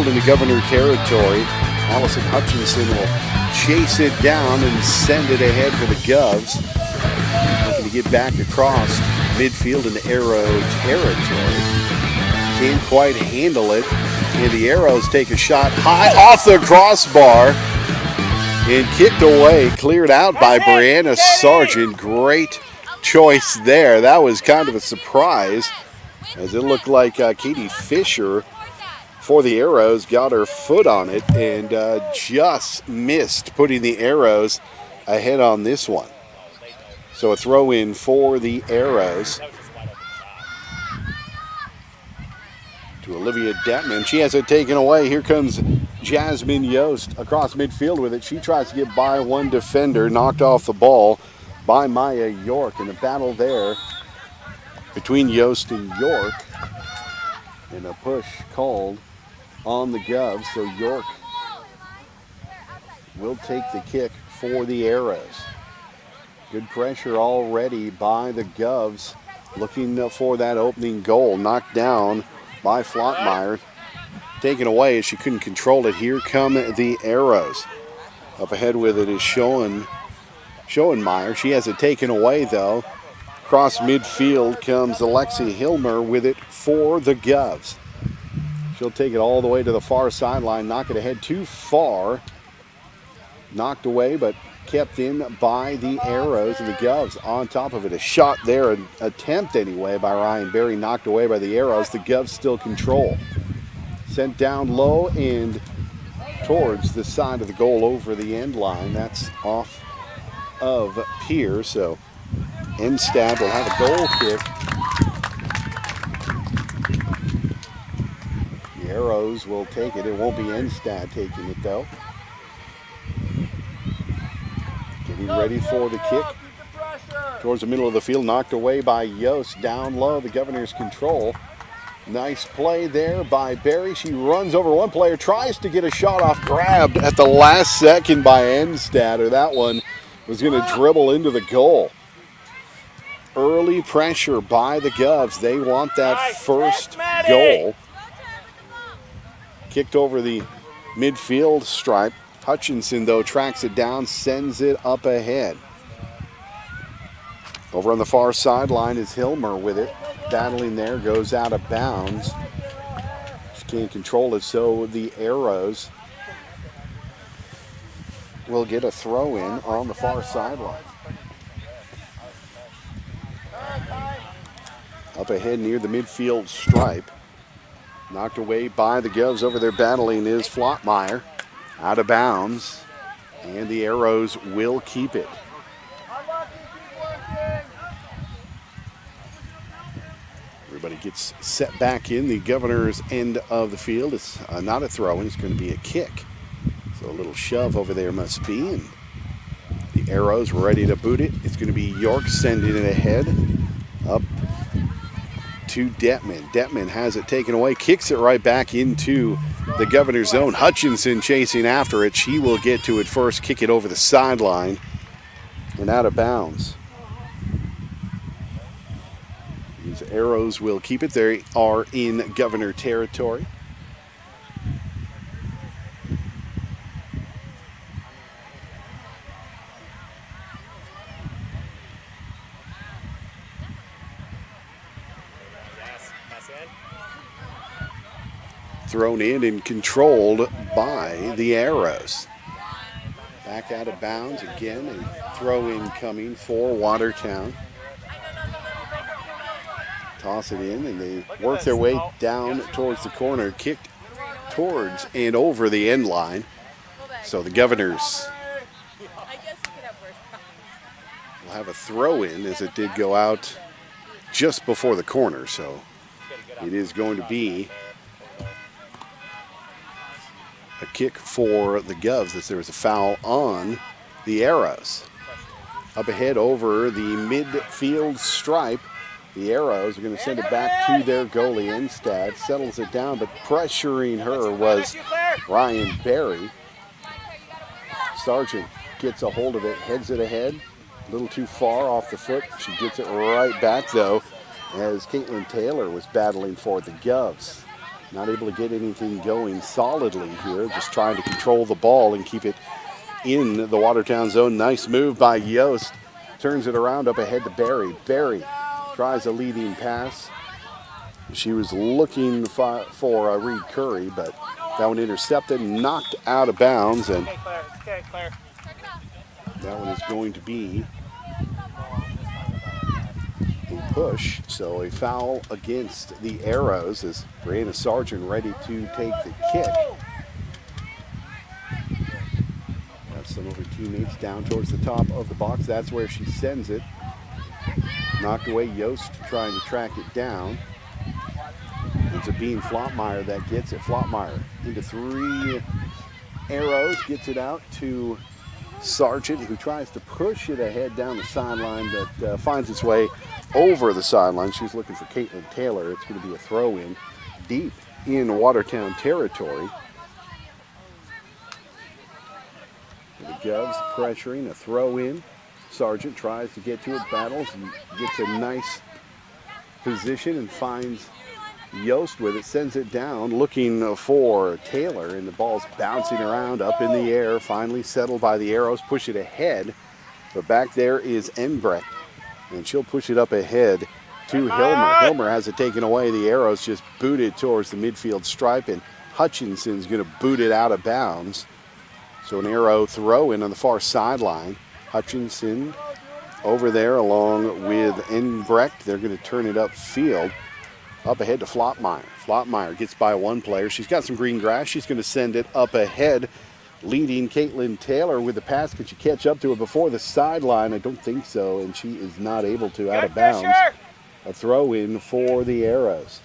midfield into Governor territory. Allison Hutchinson will chase it down and send it ahead for the Govs. Looking to get back across midfield into Arrow territory. Can't quite handle it. And the Arrows take a shot high off the crossbar and kicked away, cleared out by Brianna Sargent. Great choice there. That was kind of a surprise, as it looked like Katie Fisher for the Arrows got her foot on it and just missed putting the Arrows ahead on this one. So a throw in for the Arrows to Olivia Detman. She has it taken away. Here comes Jasmine Yost across midfield with it. She tries to get by one defender, knocked off the ball by Maya York. In a battle there between Yost and York, and a push called on the Govs. So York will take the kick for the Arrows. Good pressure already by the Govs, looking for that opening goal. Knocked down by Flottmeyer. Taken away as she couldn't control it. Here come the Arrows. Up ahead with it is Schoenmeyer. She has it taken away though. Across midfield comes Alexi Hilmer with it for the Govs. She'll take it all the way to the far sideline, knock it ahead too far. Knocked away, but kept in by the Arrows, and the Govs on top of it. A shot there, an attempt anyway, by Ryan Berry, knocked away by the Arrows. The Govs still control. Sent down low and towards the side of the goal over the end line. That's off of Pierre, so Enstad will have a goal kick. The Arrows will take it. It won't be Enstad taking it though. Getting ready for the kick towards the middle of the field. Knocked away by Yost. Down low, the Governors control. Nice play there by Berry. She runs over one player, tries to get a shot off, grabbed at the last second by Enstad, or that one was going to dribble into the goal. Early pressure by the Govs. They want that first goal. Kicked over the midfield stripe. Hutchinson, though, tracks it down, sends it up ahead. Over on the far sideline is Hilmer with it. Battling there, goes out of bounds. She can't control it, so the Arrows will get a throw in on the far sideline. Up ahead near the midfield stripe. Knocked away by the Govs. Over there battling is Flottmeyer. Out of bounds. And the Arrows will keep it. Everybody gets set back in the Governor's end of the field. It's not a throw in. It's going to be a kick. So a little shove over there must be. And the Arrows ready to boot it. It's going to be York sending it ahead. Up to Detman. Detman has it taken away, kicks it right back into the Governor's zone. Hutchinson chasing after it. She will get to it first, kick it over the sideline and out of bounds. These Arrows will keep it. They are in Governor territory. Thrown in and controlled by the Arrows. Back out of bounds again, and throw in coming for Watertown. Toss it in, and they work their way down towards the corner, kicked towards and over the end line. So the Governors will have a throw in, as it did go out just before the corner. So it is going to be a kick for the Govs, as there was a foul on the Arrows. Up ahead over the midfield stripe, the Arrows are going to send it back to their goalie. Enstad settles it down, but pressuring her was Ryan Berry. Sargent gets a hold of it, heads it ahead, a little too far off the foot. She gets it right back, though, as Caitlin Taylor was battling for the Govs. Not able to get anything going solidly here. Just trying to control the ball and keep it in the Watertown zone. Nice move by Yost. Turns it around up ahead to Barry. Barry tries a leading pass. She was looking for Reed Curry, but that one intercepted, knocked out of bounds, and that one is going to be a push. So a foul against the Arrows as Brianna Sargent ready to take the kick. Got some of her teammates down towards the top of the box. That's where she sends it. Knocked away. Yost trying to track it down. It's a Bean Flotmeyer that gets it. Flotmeyer into 3 Arrows, gets it out to Sargent, who tries to push it ahead down the sideline, but finds its way over the sideline. She's looking for Caitlin Taylor. It's going to be a throw-in deep in Watertown territory. The Govs pressuring, a throw-in. Sargent tries to get to it, battles, and gets a nice position and finds Yost with it, sends it down, looking for Taylor, and the ball's bouncing around up in the air, finally settled by the Arrows, push it ahead, but back there is Enbrecht, and she'll push it up ahead to Hilmer. Hilmer has it taken away. The Arrows just boot it towards the midfield stripe, and Hutchinson's going to boot it out of bounds. So an Arrow throw in on the far sideline. Hutchinson over there along with Enbrecht. They're going to turn it upfield. Up ahead to Flotmeyer. Flotmeyer gets by one player. She's got some green grass. She's going to send it up ahead, leading Caitlin Taylor with the pass. Could she catch up to it before the sideline? I don't think so, and she is not able to, out of bounds. A throw in for the Arrows.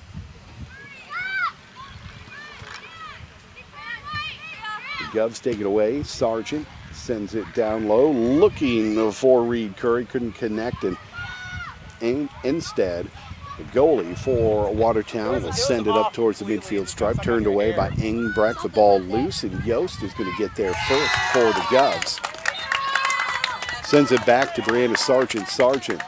The Govs take it away. Sargent sends it down low, looking for Reed Curry. Couldn't connect, and instead, the goalie for Watertown will send it up towards the midfield stripe, turned away by Engbrecht. The ball loose, and Yost is going to get there first for the Govs. Sends it back to Brianna Sargent. Sargent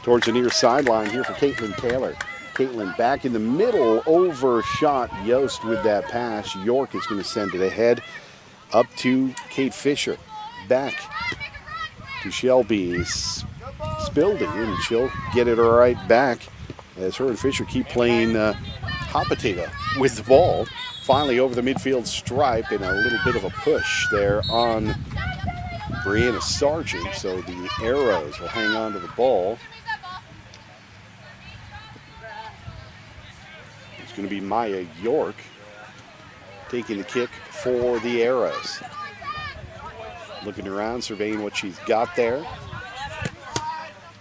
towards the near sideline here for Caitlin Taylor. Caitlin back in the middle, overshot Yost with that pass. York is going to send it ahead up to Kate Fisher. Back to Shelby Spilding, and she'll get it right back as her and Fisher keep playing hot potato with the ball. Finally over the midfield stripe, and a little bit of a push there on Brianna Sargent. So the Arrows will hang on to the ball. It's going to be Maya York taking the kick for the Arrows. Looking around, surveying what she's got there.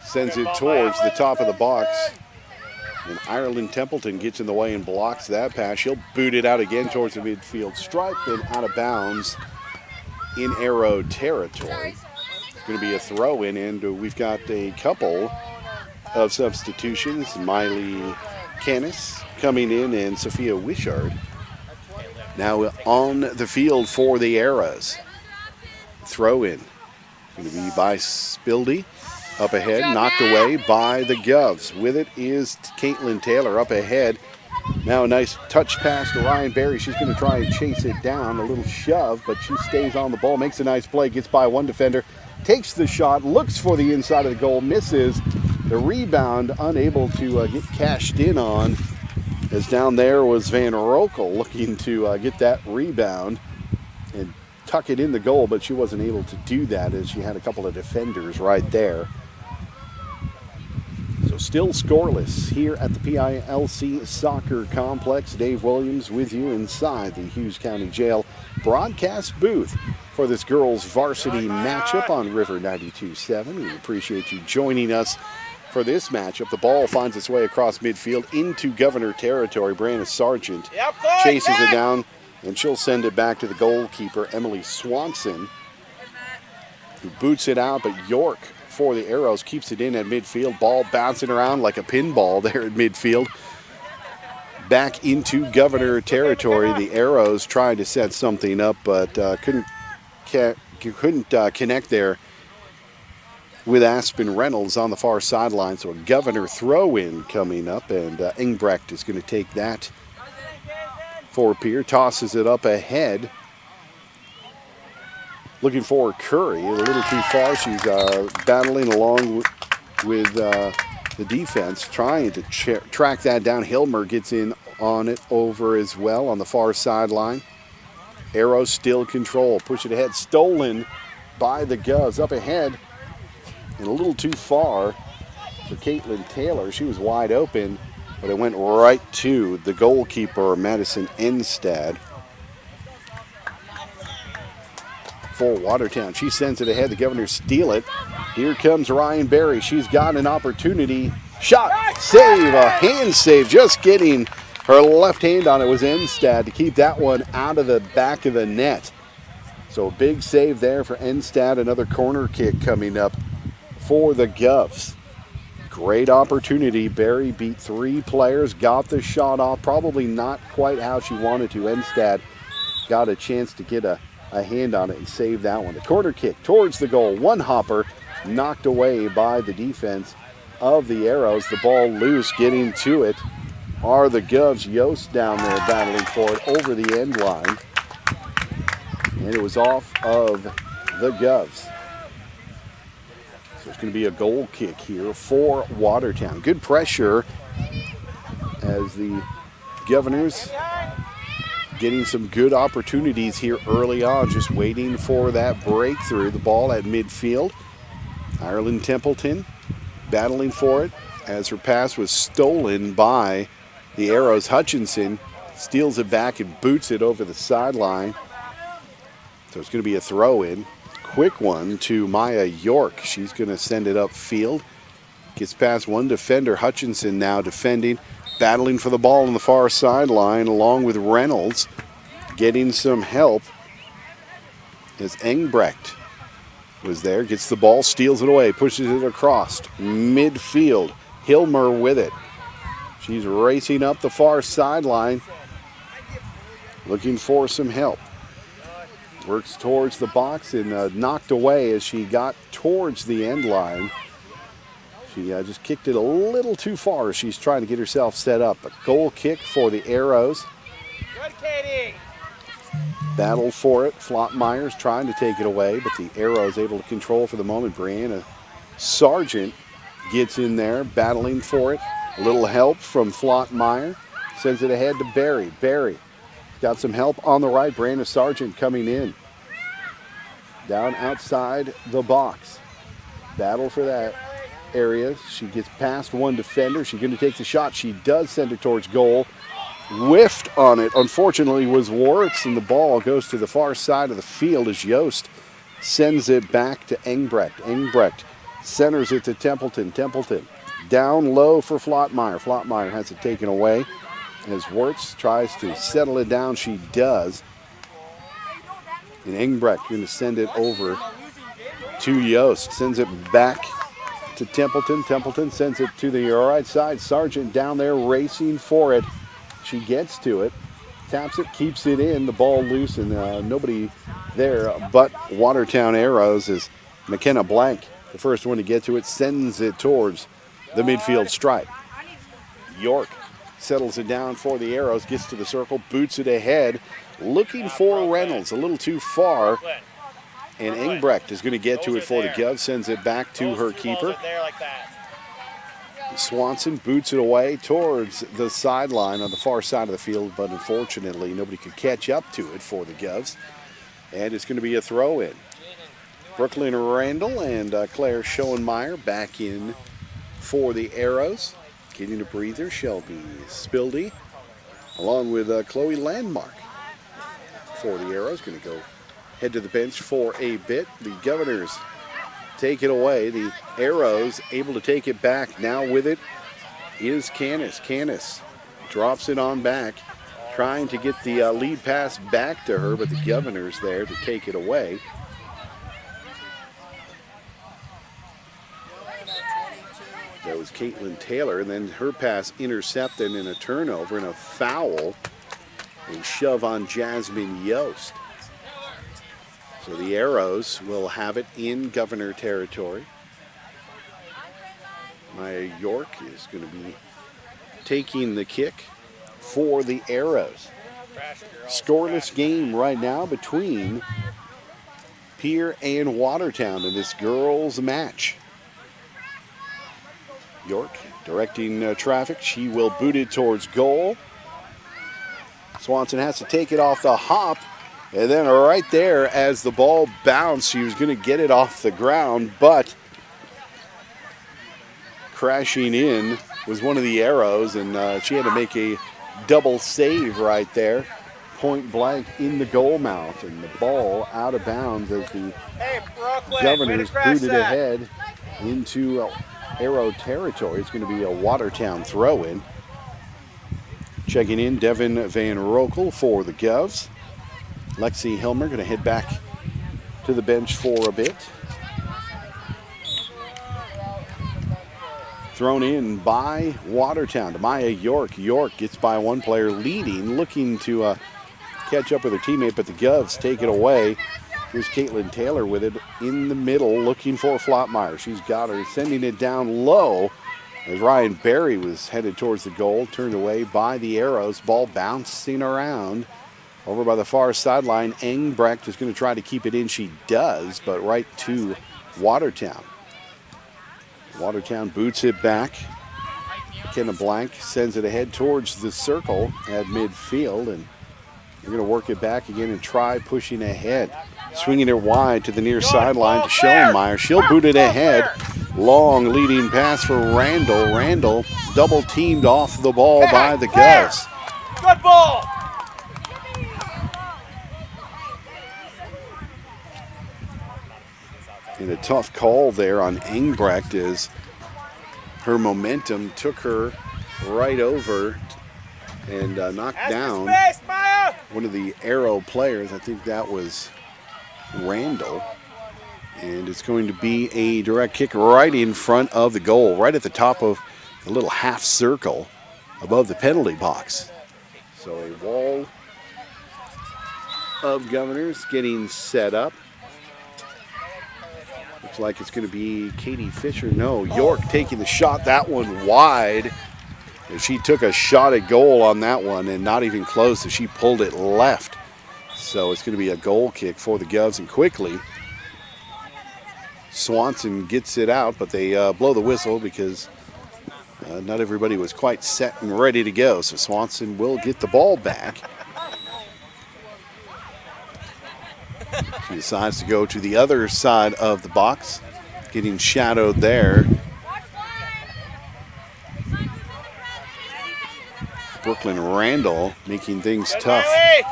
Sends it towards the top of the box. And Ireland Templeton gets in the way and blocks that pass. She'll boot it out again towards the midfield stripe and out of bounds in Arrow territory. It's going to be a throw-in, and we've got a couple of substitutions. Miley Canis coming in and Sophia Wishart now on the field for the Arrows. Throw-in going to be by Spildy. Up ahead, knocked away by the Govs. With it is Caitlin Taylor up ahead. Now a nice touch pass to Ryan Berry. She's going to try and chase it down. A little shove, but she stays on the ball. Makes a nice play, gets by one defender. Takes the shot, looks for the inside of the goal, misses. The rebound unable to get cashed in on, as down there was Van Rokel looking to get that rebound and tuck it in the goal, but she wasn't able to do that as she had a couple of defenders right there. Still scoreless here at the PILC Soccer Complex. Dave Williams with you inside the Hughes County Jail broadcast booth for this girls varsity matchup on River 92.7. We appreciate you joining us for this matchup. The ball finds its way across midfield into Governor territory. Brianna Sargent chases it down, and she'll send it back to the goalkeeper, Emily Swanson, who boots it out, but York for the Arrows keeps it in at midfield. Ball bouncing around like a pinball there at midfield. Back into Governor territory. The Arrows trying to set something up, but couldn't connect there with Aspen Reynolds on the far sideline. So a Governor throw-in coming up, and Engbrecht is going to take that for Pierre. Tosses it up ahead. Looking for Curry. A little too far. She's battling along with the defense, trying to track that down. Hilmer gets in on it over as well on the far sideline. Arrows still control. Push it ahead. Stolen by the Govs. Up ahead and a little too far for Caitlin Taylor. She was wide open, but it went right to the goalkeeper, Madison Enstad. For Watertown. She sends it ahead. The Governors steal it. Here comes Ryan Berry. She's got an opportunity. Shot. Save. A hand save. Just getting her left hand on it was Enstad to keep that one out of the back of the net. So a big save there for Enstad. Another corner kick coming up for the Govs. Great opportunity. Berry beat 3 players. Got the shot off. Probably not quite how she wanted to. Enstad got a chance to get a hand on it and save that one. The corner kick towards the goal. One hopper knocked away by the defense of the Arrows. The ball loose. Getting to it are the Govs. Yost down there battling for it over the end line. And it was off of the Govs. So it's going to be a goal kick here for Watertown. Good pressure as the Governors getting some good opportunities here early on, just waiting for that breakthrough. The ball at midfield. Ireland Templeton battling for it as her pass was stolen by the Arrows. Hutchinson steals it back and boots it over the sideline. So it's going to be a throw-in. Quick one to Maya York. She's going to send it upfield. Gets past one defender. Hutchinson now defending. Battling for the ball on the far sideline along with Reynolds. Getting some help as Engbrecht was there. Gets the ball, steals it away, pushes it across midfield. Hilmer with it. She's racing up the far sideline looking for some help. Works towards the box and knocked away as she got towards the end line. She just kicked it a little too far. She's trying to get herself set up. A goal kick for the Arrows. Good, Katie. Battle for it. Flottmeyer's trying to take it away, but the Arrows able to control for the moment. Brianna Sargent gets in there, battling for it. A little help from Flottmeyer. Sends it ahead to Barry. Barry got some help on the right. Brianna Sargent coming in. Down outside the box. Battle for that area. She gets past one defender. She's going to take the shot. She does send it towards goal. Whiffed on it, unfortunately, was Warwick's, and the ball goes to the far side of the field as Yost sends it back to Engbrecht. Engbrecht centers it to Templeton. Templeton down low for Flottmeyer. Flottmeyer has it taken away as Wirtz tries to settle it down. She does. And Engbrecht going to send it over to Yost. Sends it back to Templeton. Templeton sends it to the right side. Sargent down there racing for it. She gets to it, taps it, keeps it in. The ball loose and nobody there but Watertown Arrows as McKenna Blank, the first one to get to it, sends it towards the midfield stripe. York settles it down for the Arrows, gets to the circle, boots it ahead, looking for Reynolds, a little too far. And Engbrecht is going to get to it for the Govs, sends it back to her keeper. Swanson boots it away towards the sideline on the far side of the field, but unfortunately nobody could catch up to it for the Govs. And it's going to be a throw-in. Brooklyn Randall and Claire Schoenmeyer back in for the Arrows. Getting a breather, Shelby Spildy, along with Chloe Landmark for the Arrows. Going to go head to the bench for a bit. The Governors take it away. The Arrows able to take it back. Now with it is Canis. Canis drops it on back, trying to get the lead pass back to her, but the Governors there to take it away. That was Caitlin Taylor, and then her pass intercepted in a turnover and a foul. A shove on Jasmine Yost. So the Arrows will have it in Governor territory. Maya York is going to be taking the kick for the Arrows. Scoreless game right now between Pierre and Watertown in this girls' match. York directing traffic. She will boot it towards goal. Swanson has to take it off the hop. And then right there, as the ball bounced, she was going to get it off the ground, but crashing in was one of the arrows, and she had to make a double save right there. Point blank in the goal mouth, and the ball out of bounds as the Governors booted ahead into arrow territory. It's going to be a Watertown throw-in. Checking in, Devin Van Rokel for the Govs. Lexi Hilmer going to head back to the bench for a bit. Thrown in by Watertown to Maya York. York gets by one player leading, looking to catch up with her teammate, but the Govs take it away. Here's Caitlin Taylor with it in the middle, looking for Flotmeyer. She's got her, sending it down low as Ryan Berry was headed towards the goal, turned away by the arrows. Ball bouncing around over by the far sideline. Engbrecht is going to try to keep it in. She does, but right to Watertown. Watertown boots it back. McKenna Blank sends it ahead towards the circle at midfield, and they're going to work it back again and try pushing ahead. Swinging it wide to the near sideline to Schoenmeyer. She'll boot it ahead. Long leading pass for Randall. Randall double teamed off the ball by the Govs. Good ball. And a tough call there on Engbrecht as her momentum took her right over and knocked down one of the arrow players. I think that was Randall. And it's going to be a direct kick right in front of the goal, right at the top of the little half circle above the penalty box. So a wall of Governors getting set up. Looks like it's going to be Katie Fisher. No, York taking the shot, that one wide. And she took a shot at goal on that one, and not even close as she pulled it left. So it's going to be a goal kick for the Govs, and quickly Swanson gets it out, but they blow the whistle because not everybody was quite set and ready to go. So Swanson will get the ball back. She decides to go to the other side of the box, getting shadowed there. Brooklyn Randall making things tough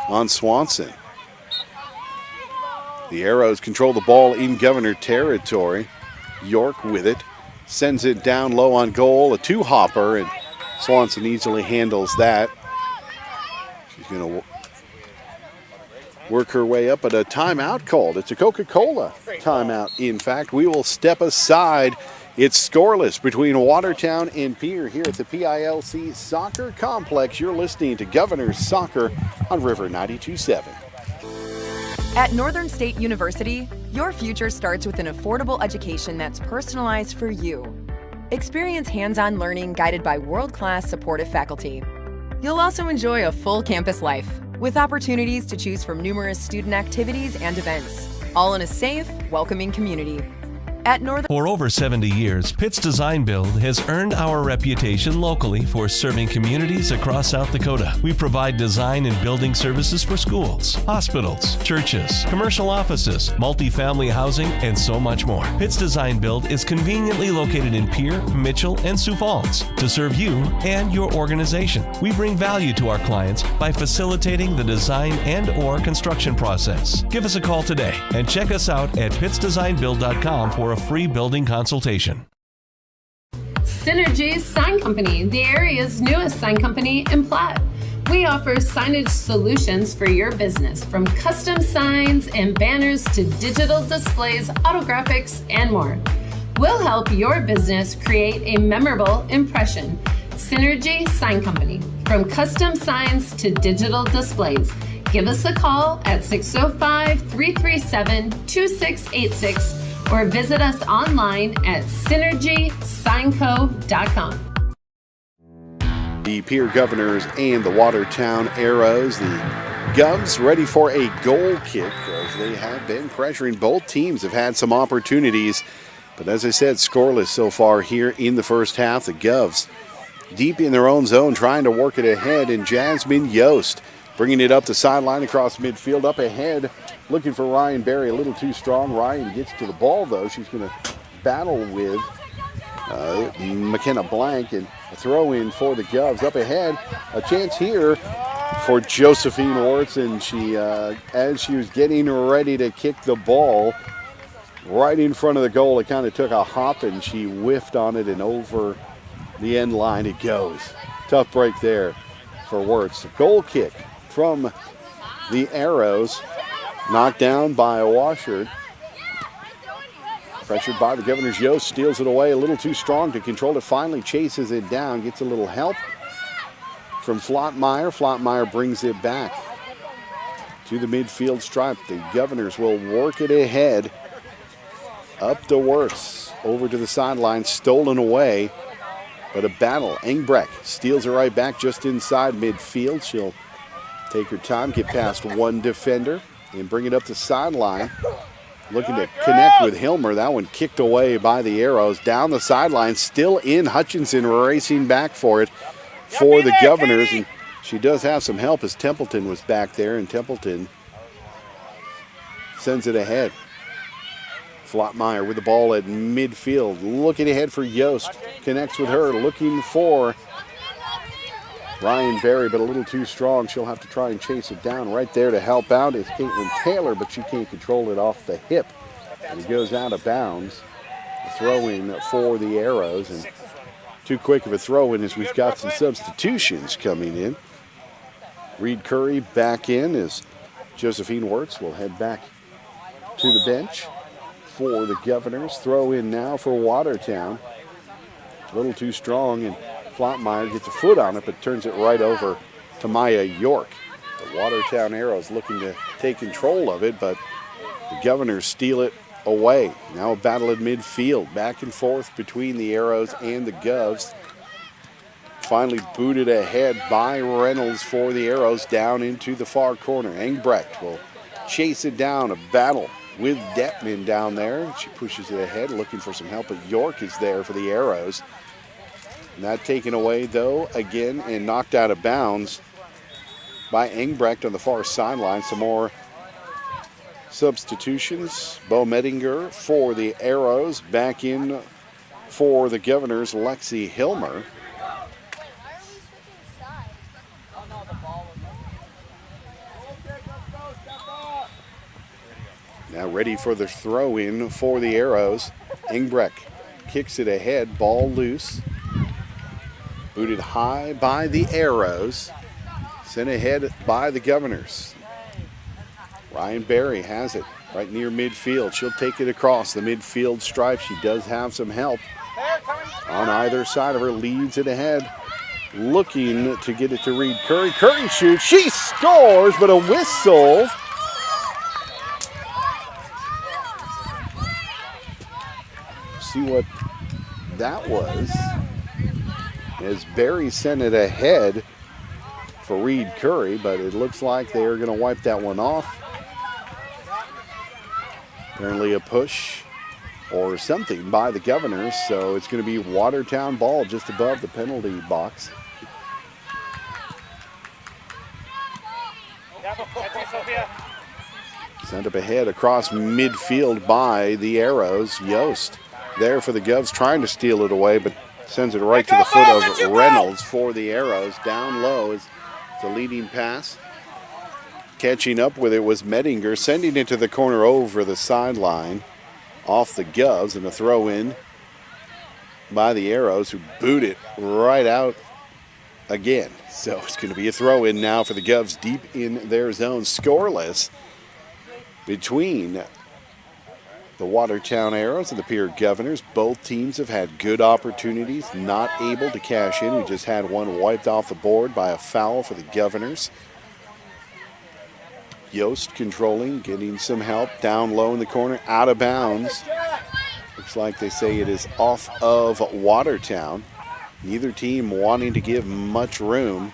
on Swanson. The Arrows control the ball in Governor territory. York with it, sends it down low on goal, a two-hopper, and Swanson easily handles that. She's going to work her way up, but a timeout called. It's a Coca-Cola timeout. In fact, we will step aside. It's scoreless between Watertown and Pierre here at the PILC Soccer Complex. You're listening to Governors Soccer on River 92.7. At Northern State University, your future starts with an affordable education that's personalized for you. Experience hands-on learning guided by world-class supportive faculty. You'll also enjoy a full campus life with opportunities to choose from numerous student activities and events, all in a safe, welcoming community. At Northern For over 70 years, Pitt's Design Build has earned our reputation locally for serving communities across South Dakota. We provide design and building services for schools, hospitals, churches, commercial offices, multifamily housing, and so much more. Pitt's Design Build is conveniently located in Pierre, Mitchell, and Sioux Falls to serve you and your organization. We bring value to our clients by facilitating the design and/or construction process. Give us a call today and check us out at pittsdesignbuild.com for a free building consultation. Synergy Sign Company, the area's newest sign company in Platte. We offer signage solutions for your business, from custom signs and banners to digital displays, autographics, and more. We'll help your business create a memorable impression. Synergy Sign Company, from custom signs to digital displays. Give us a call at 605-337-2686 or visit us online at synergysignco.com. the Pierre Governors and the Watertown Arrows. The Govs ready for a goal kick as they have been pressuring. Both teams have had some opportunities, but as I said, scoreless so far here in the first half. The Govs deep in their own zone trying to work it ahead, and Jasmine Yost bringing it up the sideline across midfield. Up ahead, looking for Ryan Berry, a little too strong. Ryan gets to the ball, though. She's going to battle with McKenna Blank, and a throw in for the Govs. Up ahead, a chance here for Josephine Orts, and she, as she was getting ready to kick the ball right in front of the goal, it kind of took a hop and she whiffed on it, and over the end line it goes. Tough break there for Wirtz. Goal kick from the Arrows, knocked down by Washard. Pressured by the Governors. Yost steals it away, a little too strong to control it. Finally chases it down, gets a little help from Flottmeyer. Flottmeyer brings it back to the midfield stripe. The Governors will work it ahead. Up to Wirtz, over to the sideline, stolen away. But a battle. Engbrecht steals it right back just inside midfield. She'll take her time, get past one defender, and bring it up the sideline. Looking to connect with Hilmer. That one kicked away by the Arrows. Down the sideline, still in. Hutchinson racing back for it for the Governors. And she does have some help as Templeton was back there, and Templeton sends it ahead. Flottmeyer with the ball at midfield, looking ahead for Yost. Connects with her, looking for Ryan Berry, but a little too strong. She'll have to try and chase it down. Right there to help out is Caitlin Taylor, but she can't control it off the hip. And it goes out of bounds. A throw-in for the Arrows, and too quick of a throw-in as we've got some substitutions coming in. Reed Curry back in as Josephine Wirtz will head back to the bench for the Governors. Throw in now for Watertown. A little too strong, and Flottmeyer gets a foot on it, but turns it right over to Maya York. The Watertown Arrows looking to take control of it, but the Governors steal it away. Now a battle at midfield, back and forth between the Arrows and the Govs. Finally booted ahead by Reynolds for the Arrows down into the far corner. Engbrecht will chase it down, a battle with Detman down there. She pushes it ahead, looking for some help, but York is there for the Arrows. And that taken away, though, again, and knocked out of bounds by Engbrecht on the far sideline. Some more substitutions. Bo Mettinger for the Arrows. Back in for the Governors, Lexi Hilmer. Now ready for the throw-in for the Arrows. Engbrecht kicks it ahead, ball loose. Booted high by the Arrows. Sent ahead by the Governors. Ryan Berry has it right near midfield. She'll take it across the midfield stripe. She does have some help on either side of her. Leads it ahead. Looking to get it to Reed Curry. Curry shoots. She scores, but a whistle. See what that was, as Berry sent it ahead for Reed Curry, but it looks like they are going to wipe that one off. Apparently a push or something by the Governors, so it's going to be Watertown ball just above the penalty box. Sent up ahead across midfield by the Arrows. Yost there for the Govs, trying to steal it away, but sends it right to the foot of Reynolds for the Arrows. Down low is the leading pass. Catching up with it was Mettinger, sending it to the corner over the sideline off the Govs, and a throw in by the Arrows, who boot it right out again. So it's going to be a throw in now for the Govs deep in their zone. Scoreless between the Watertown Arrows and the Pierre Governors. Both teams have had good opportunities, not able to cash in. We just had one wiped off the board by a foul for the Governors. Yost controlling, getting some help down low in the corner, out of bounds. Looks like they say it is off of Watertown. Neither team wanting to give much room.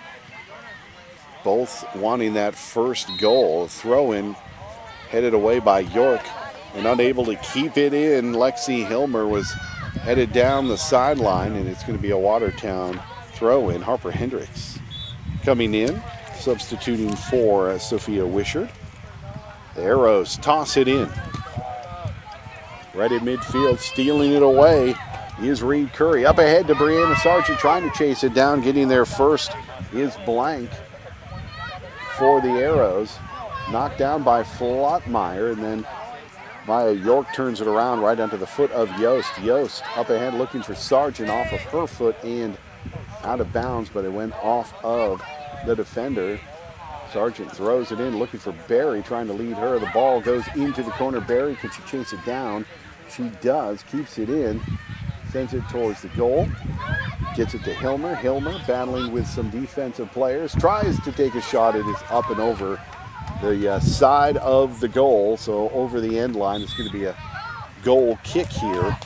Both wanting that first goal. Throw-in headed away by York and unable to keep it in. Lexi Hilmer was headed down the sideline, and it's going to be a Watertown throw-in. Harper Hendricks coming in, substituting for Sophia Wishart. The Arrows toss it in. Right at midfield, stealing it away is Reed Curry. Up ahead to Brianna Sargent, trying to chase it down. Getting there first is Blank for the Arrows. Knocked down by Flottmeyer, and then Maya York turns it around right onto the foot of Yost. Yost up ahead looking for Sargent off of her foot and out of bounds, but it went off of the defender. Sargent throws it in, looking for Barry, trying to lead her. The ball goes into the corner. Barry, can she chase it down? She does, keeps it in, sends it towards the goal. Gets it to Hilmer. Hilmer battling with some defensive players. Tries to take a shot. It is up and over the side of the goal. So over the end line. It's going to be a goal kick here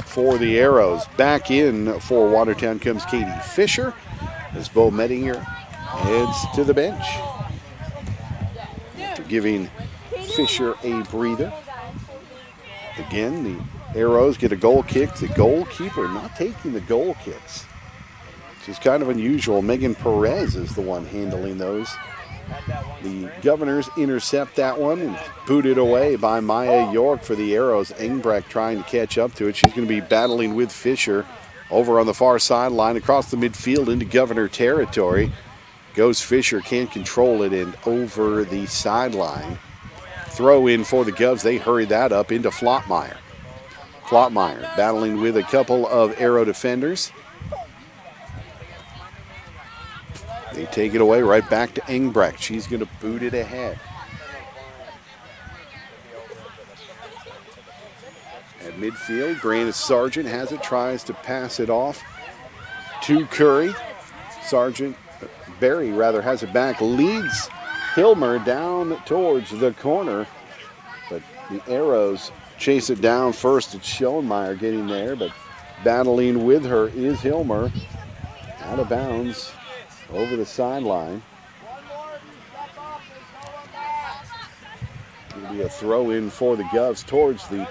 for the Arrows. Back in for Watertown comes Katie Fisher as Bo Mettinger heads to the bench. After giving Fisher a breather. Again, the Arrows get a goal kick. The goalkeeper not taking the goal kicks, which is kind of unusual. Megan Perez is the one handling those. The Governors intercept that one and booted away by Maya York for the Arrows. Engbrecht trying to catch up to it. She's going to be battling with Fisher over on the far sideline across the midfield into Governor territory. Goes Fisher, can't control it, and over the sideline. Throw in for the Govs. They hurry that up into Flottmeyer. Flottmeyer battling with a couple of Arrow defenders. They take it away right back to Engbrecht. She's going to boot it ahead. At midfield, Brianna Sargent has it, tries to pass it off to Curry. Barry has it back, leads Hilmer down towards the corner, but the Arrows chase it down first. It's Schoenmeyer getting there, but battling with her is Hilmer. Out of bounds over the sideline. It'll be a throw in for the Govs towards the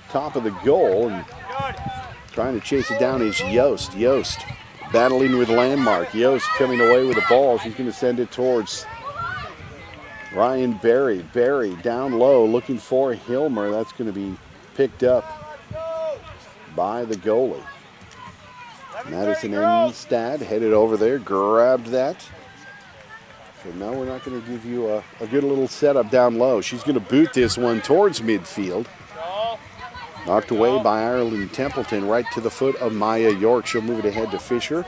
top of the goal, and trying to chase it down is Yost. Yost battling with Landmark. Yost coming away with the ball. She's going to send it towards Ryan Barry. Barry down low looking for Hilmer. That's going to be picked up by the goalie. Madison Enstad headed over there, grabbed that. So now we're not going to give you a good little setup down low. She's going to boot this one towards midfield. Knocked away by Ireland Templeton right to the foot of Maya York. She'll move it ahead to Fisher,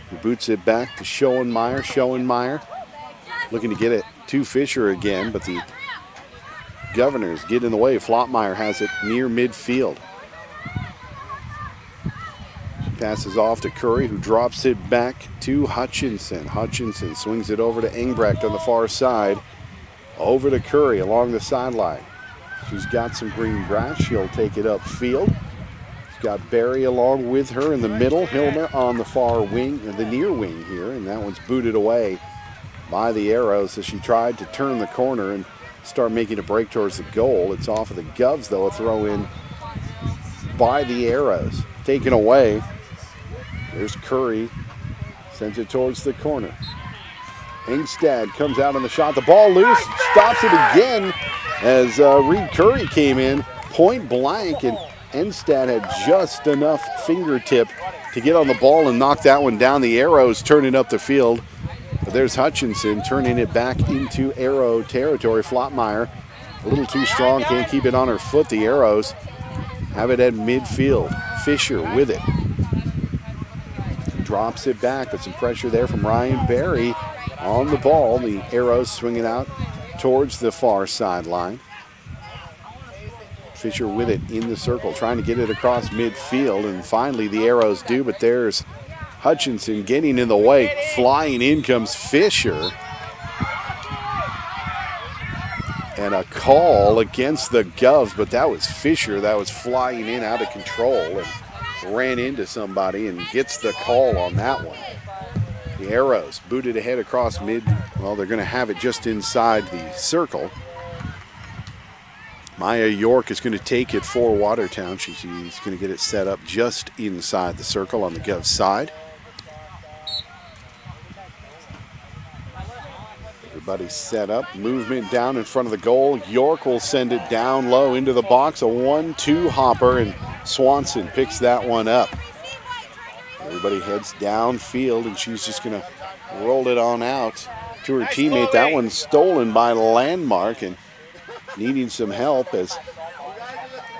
who boots it back to Schoenmeyer. Schoenmeyer looking to get it to Fisher again, but the Governors get in the way. Flottmeyer has it near midfield. Passes off to Curry, who drops it back to Hutchinson. Hutchinson swings it over to Engbrecht on the far side. Over to Curry along the sideline. She's got some green grass. She'll take it upfield. She's got Barry along with her in the middle. Hilmer on the far wing, the near wing here, and that one's booted away by the Arrows as she tried to turn the corner and start making a break towards the goal. It's off of the Govs, though, a throw in by the Arrows. Taken away. There's Curry, sends it towards the corner. Engstad comes out on the shot. The ball loose, stops it again as Reed Curry came in point blank, and Engstad had just enough fingertip to get on the ball and knock that one down. The Arrows turning up the field. But there's Hutchinson turning it back into Arrow territory. Flottmeyer a little too strong, can't keep it on her foot. The Arrows have it at midfield. Fisher with it. Drops it back, but some pressure there from Ryan Barry on the ball. The Arrows swinging out towards the far sideline. Fisher with it in the circle, trying to get it across midfield, and finally the Arrows do, but there's Hutchinson getting in the way. Flying in comes Fisher. And a call against the Govs, but that was Fisher that was flying in out of control. And ran into somebody and gets the call on that one. The Arrows booted ahead across mid. Well, they're going to have it just inside the circle. Maya York is going to take it for Watertown. She's going to get it set up just inside the circle on the Govs side. Everybody's set up. Movement down in front of the goal. York will send it down low into the box. A 1-2 hopper, and Swanson picks that one up. Everybody heads downfield, and she's just going to roll it on out to her teammate. That one's stolen by Landmark, and needing some help as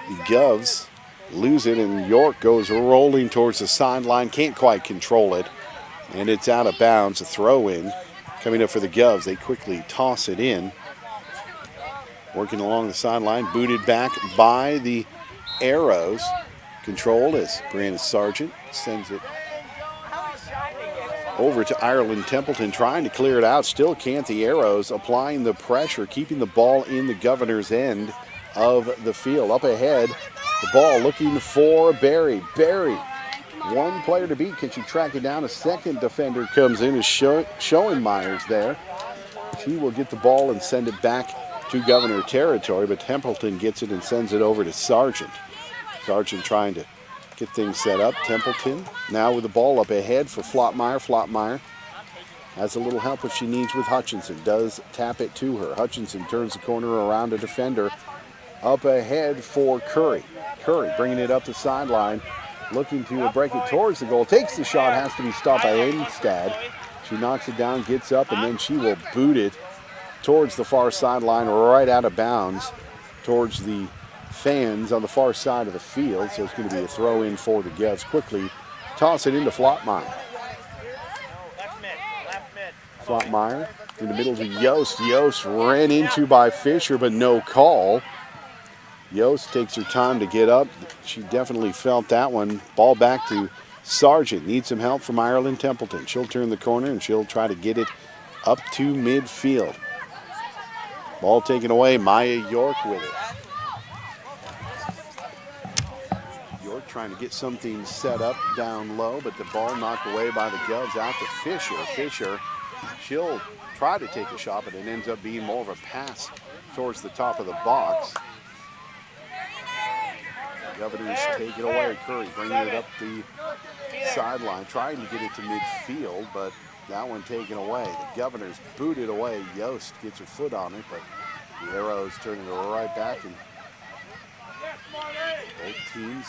the Govs lose it, and York goes rolling towards the sideline. Can't quite control it, and it's out of bounds. A throw-in coming up for the Govs. They quickly toss it in. Working along the sideline, booted back by the Arrows. Controlled as Brandon Sargent sends it over to Ireland Templeton, trying to clear it out. Still can't. The Arrows applying the pressure, keeping the ball in the Governor's end of the field. Up ahead, the ball looking for Barry. Barry, one player to beat. Can she track it down? A second defender comes in, is Schoenmeyer's there. She will get the ball and send it back to Governor territory, but Templeton gets it and sends it over to Sargent. Sargent trying to get things set up. Templeton now with the ball up ahead for Flottmeyer. Flottmeyer has a little help if she needs with Hutchinson. Does tap it to her. Hutchinson turns the corner around a defender. Up ahead for Curry. Curry bringing it up the sideline. Looking to break it towards the goal. Takes the shot. Has to be stopped by Enstad. She knocks it down, gets up, and then she will boot it towards the far sideline, right out of bounds towards the fans on the far side of the field. So it's going to be a throw in for the Govs. Quickly toss it into Flottmeyer. Flottmeyer in the middle to Yost. Yost ran into by Fisher, but no call. Yost takes her time to get up. She definitely felt that one. Ball back to Sargent. Needs some help from Ireland Templeton. She'll turn the corner and she'll try to get it up to midfield. Ball taken away. Maya York with it. York trying to get something set up down low, but the ball knocked away by the Govs out to Fisher. Fisher, she'll try to take a shot, but it ends up being more of a pass towards the top of the box. Governors take it away. Curry bringing it up the sideline, trying to get it to midfield, but that one taken away. The Governors boot it away. Yost gets her foot on it, but the Arrows turning it right back, and both teams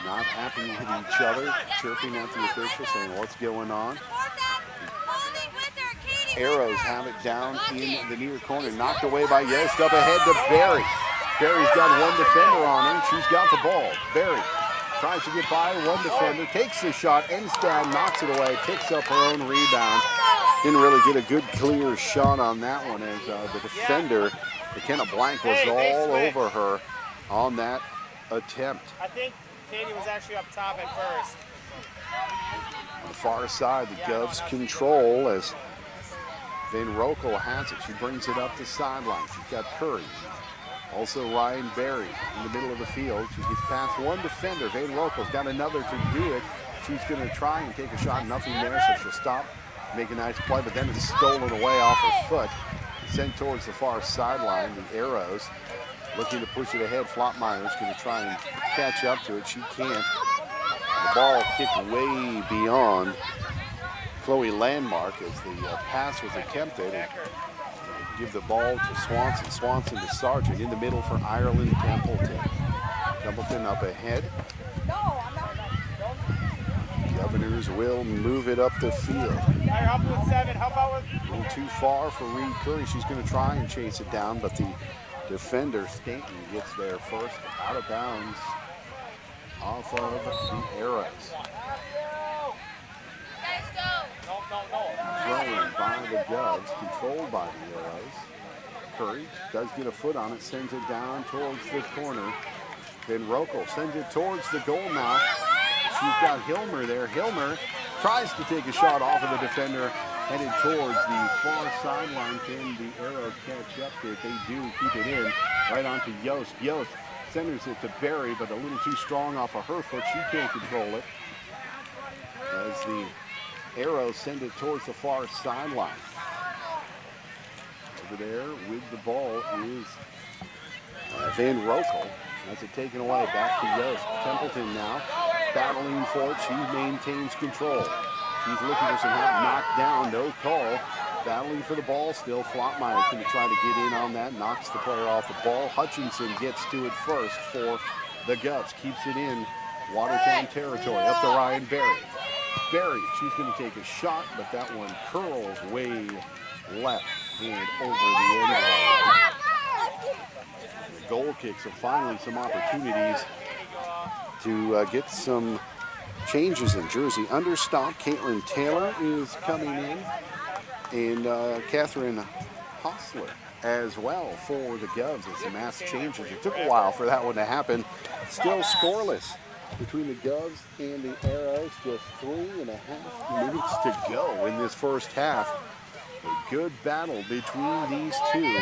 not happy with each other, chirping at the official, saying what's going on. Arrows have it down in the near corner, knocked away by Yost. Up ahead to Barry. Barry's got one defender on her. She's got the ball. Barry tries to get by one defender, takes the shot. Enstad knocks it away, picks up her own rebound. Didn't really get a good clear shot on that one as the defender, McKenna Blank, was all over her on that attempt. I think Katie was actually up top at first. On the far side, the Govs control as Van Rokel has it. She brings it up the sideline. She's got Curry. Also Ryan Barry in the middle of the field. She gets past one defender. Van Rokel's got another to do it. She's going to try and take a shot. Nothing there, so she'll stop, make a nice play, but then it's stolen away off her foot. Sent towards the far sideline. The Arrows looking to push it ahead. Flottmeyer's going to try and catch up to it. She can't. The ball kicked way beyond Chloe Landmark as the pass was attempted. And give the ball to Swanson. Swanson to Sargent in the middle for Ireland Templeton. Templeton up ahead. Governors will move it up the field. Help with 7. Help out with. A little too far for Reed Curry. She's going to try and chase it down, but the defender, Stanton, gets there first. Out of bounds off of the Arrows. Thrown by the Govs, controlled by the Arrows. Curry does get a foot on it, sends it down towards the corner. Then Rokel sends it towards the goal mouth. She's got Hilmer there. Hilmer tries to take a shot off of the defender, headed towards the far sideline. Can the Arrows catch up to it? They do keep it in. Right onto Yost. Yost Senders it to Barry, but a little too strong off of her foot. She can't control it. As the Arrows send it towards the far sideline. Over there with the ball is Van Rokel. That's it taken away. Back to Yost. Templeton now battling for it. She maintains control. She's looking for some help. Knocked down. No call. Battling for the ball still. Flottmeyer's going to try to get in on that. Knocks the player off the ball. Hutchinson gets to it first for the Govs. Keeps it in Watertown territory. Up to Ryan Berry. Berry, she's going to take a shot, but that one curls way left and over the end line. The goal kicks are finally some opportunities to get some changes in jersey. Understock, Caitlin Taylor is coming in, and Catherine Hostler as well for the Govs. It's some mass changes. It took a while for that one to happen. Still scoreless between the Govs and the Arrows. Just 3.5 minutes to go in this first half. A good battle between these two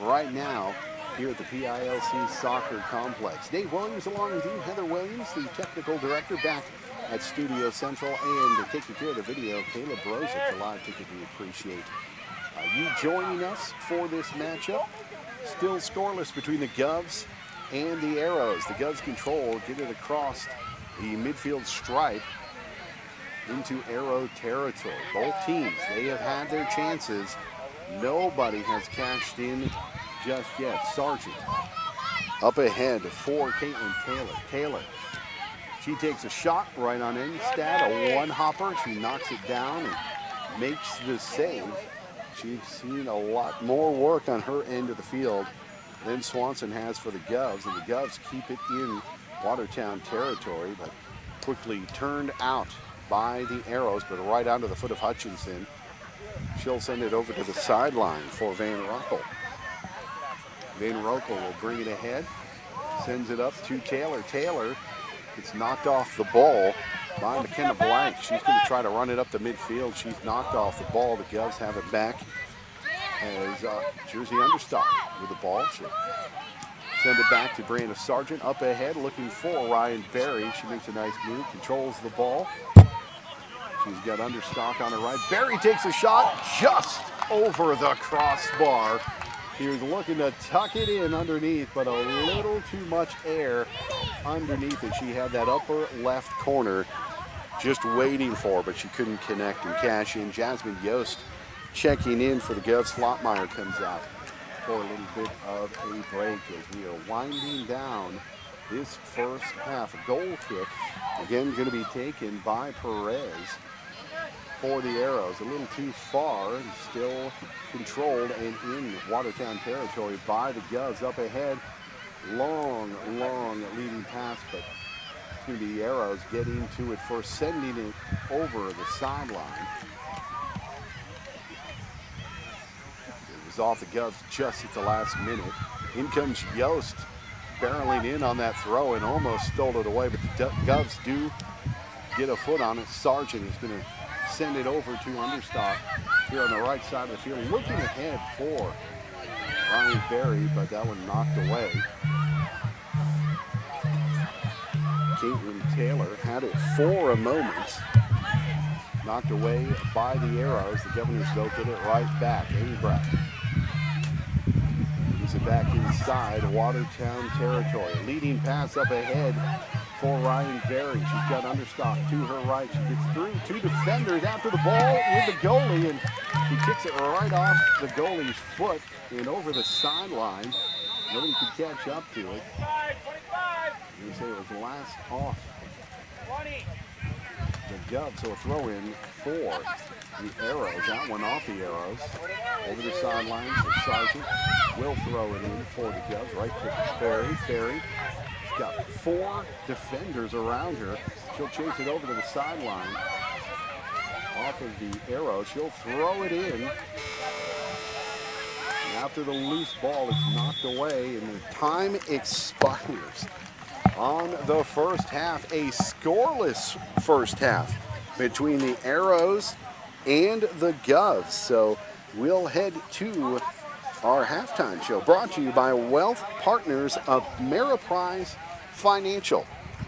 right now here at the PILC Soccer Complex. Dave Williams along with you, Heather Williams, the technical director, back at Studio Central, and taking care of the video, Caleb Brosick, the live ticket. We appreciate you joining us for this matchup. Still scoreless between the Govs and the Arrows. The Govs control, get it across the midfield stripe into Arrow territory. Both teams, they have had their chances. Nobody has cashed in just yet. Sargent up ahead for Caitlin Taylor. Taylor, she takes a shot right on Enstad, a one-hopper. She knocks it down and makes the save. She's seen a lot more work on her end of the field than Swanson has for the Govs, and the Govs keep it in Watertown territory, but quickly turned out by the Arrows, but right onto the foot of Hutchinson. She'll send it over to the sideline for Van Rokel. Van Rokel will bring it ahead, sends it up to Taylor. Taylor gets knocked off the ball by McKenna Blank. She's going to try to run it up the midfield. She's knocked off the ball. The Govs have it back as Jersey Understock with the ball. She'll send it back to Brandon Sargent. Up ahead looking for Ryan Berry. She makes a nice move, controls the ball. She's got Understock on her right. Berry takes a shot just over the crossbar. He was looking to tuck it in underneath, but a little too much air underneath it. She had that upper left corner just waiting for her, but she couldn't connect and cash in. Jasmine Yost checking in for the Govs. Flottmeyer comes out for a little bit of a break as we are winding down this first half. A goal kick, again, going to be taken by Perez for the Arrows. A little too far, and still controlled and in Watertown territory by the Govs. Up ahead, long leading pass, but it's going to be the Arrows getting to it first, sending it over the sideline. It was off the Govs just at the last minute. In comes Yost, barreling in on that throw and almost stole it away, but the Govs do get a foot on it. Sargent is going to send it over to Understock here on the right side of the field. Looking ahead for Ryan Berry, but that one knocked away. Caitlin Taylor had it for a moment. Knocked away by the Arrows. The Governors, though, get it right back. Engbrecht moves it back inside Watertown territory. Leading pass up ahead for Ryan Berry. She's got Understock to her right. She gets through two defenders after the ball with the goalie, and he kicks it right off the goalie's foot and over the sideline. Nobody could catch up to it. I'm going to say it was last off the Govs, so a throw in for the Arrows. That one off the Arrows. Over the sidelines for Sargent. Will throw it in for the Govs. Right to Berry. Berry. Got four defenders around her. She'll chase it over to the sideline. Off of the Arrow. She'll throw it in. And after the loose ball is knocked away and the time expires on the first half. A scoreless first half between the Arrows and the Govs. So we'll head to our halftime show, brought to you by Wealth Partners of Ameriprise Financial.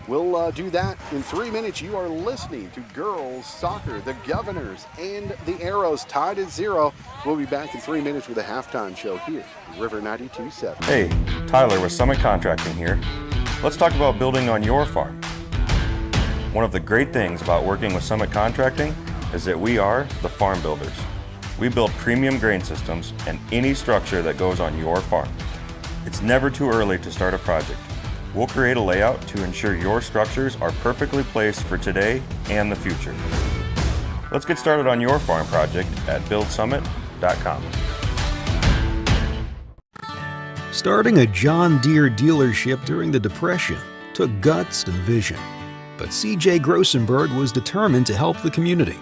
We'll do that in 3 minutes. You are listening to girls soccer, the Governors and the Arrows tied at 0. We'll be back in 3 minutes with a halftime show here, River 92.7. Hey, Tyler with Summit Contracting here. Let's talk about building on your farm. One of the great things about working with Summit Contracting is that we are the farm builders. We build premium grain systems and any structure that goes on your farm. It's never too early to start a project. We'll create a layout to ensure your structures are perfectly placed for today and the future. Let's get started on your farm project at buildsummit.com. Starting a John Deere dealership during the Depression took guts and vision. But C.J. Grossenberg was determined to help the community.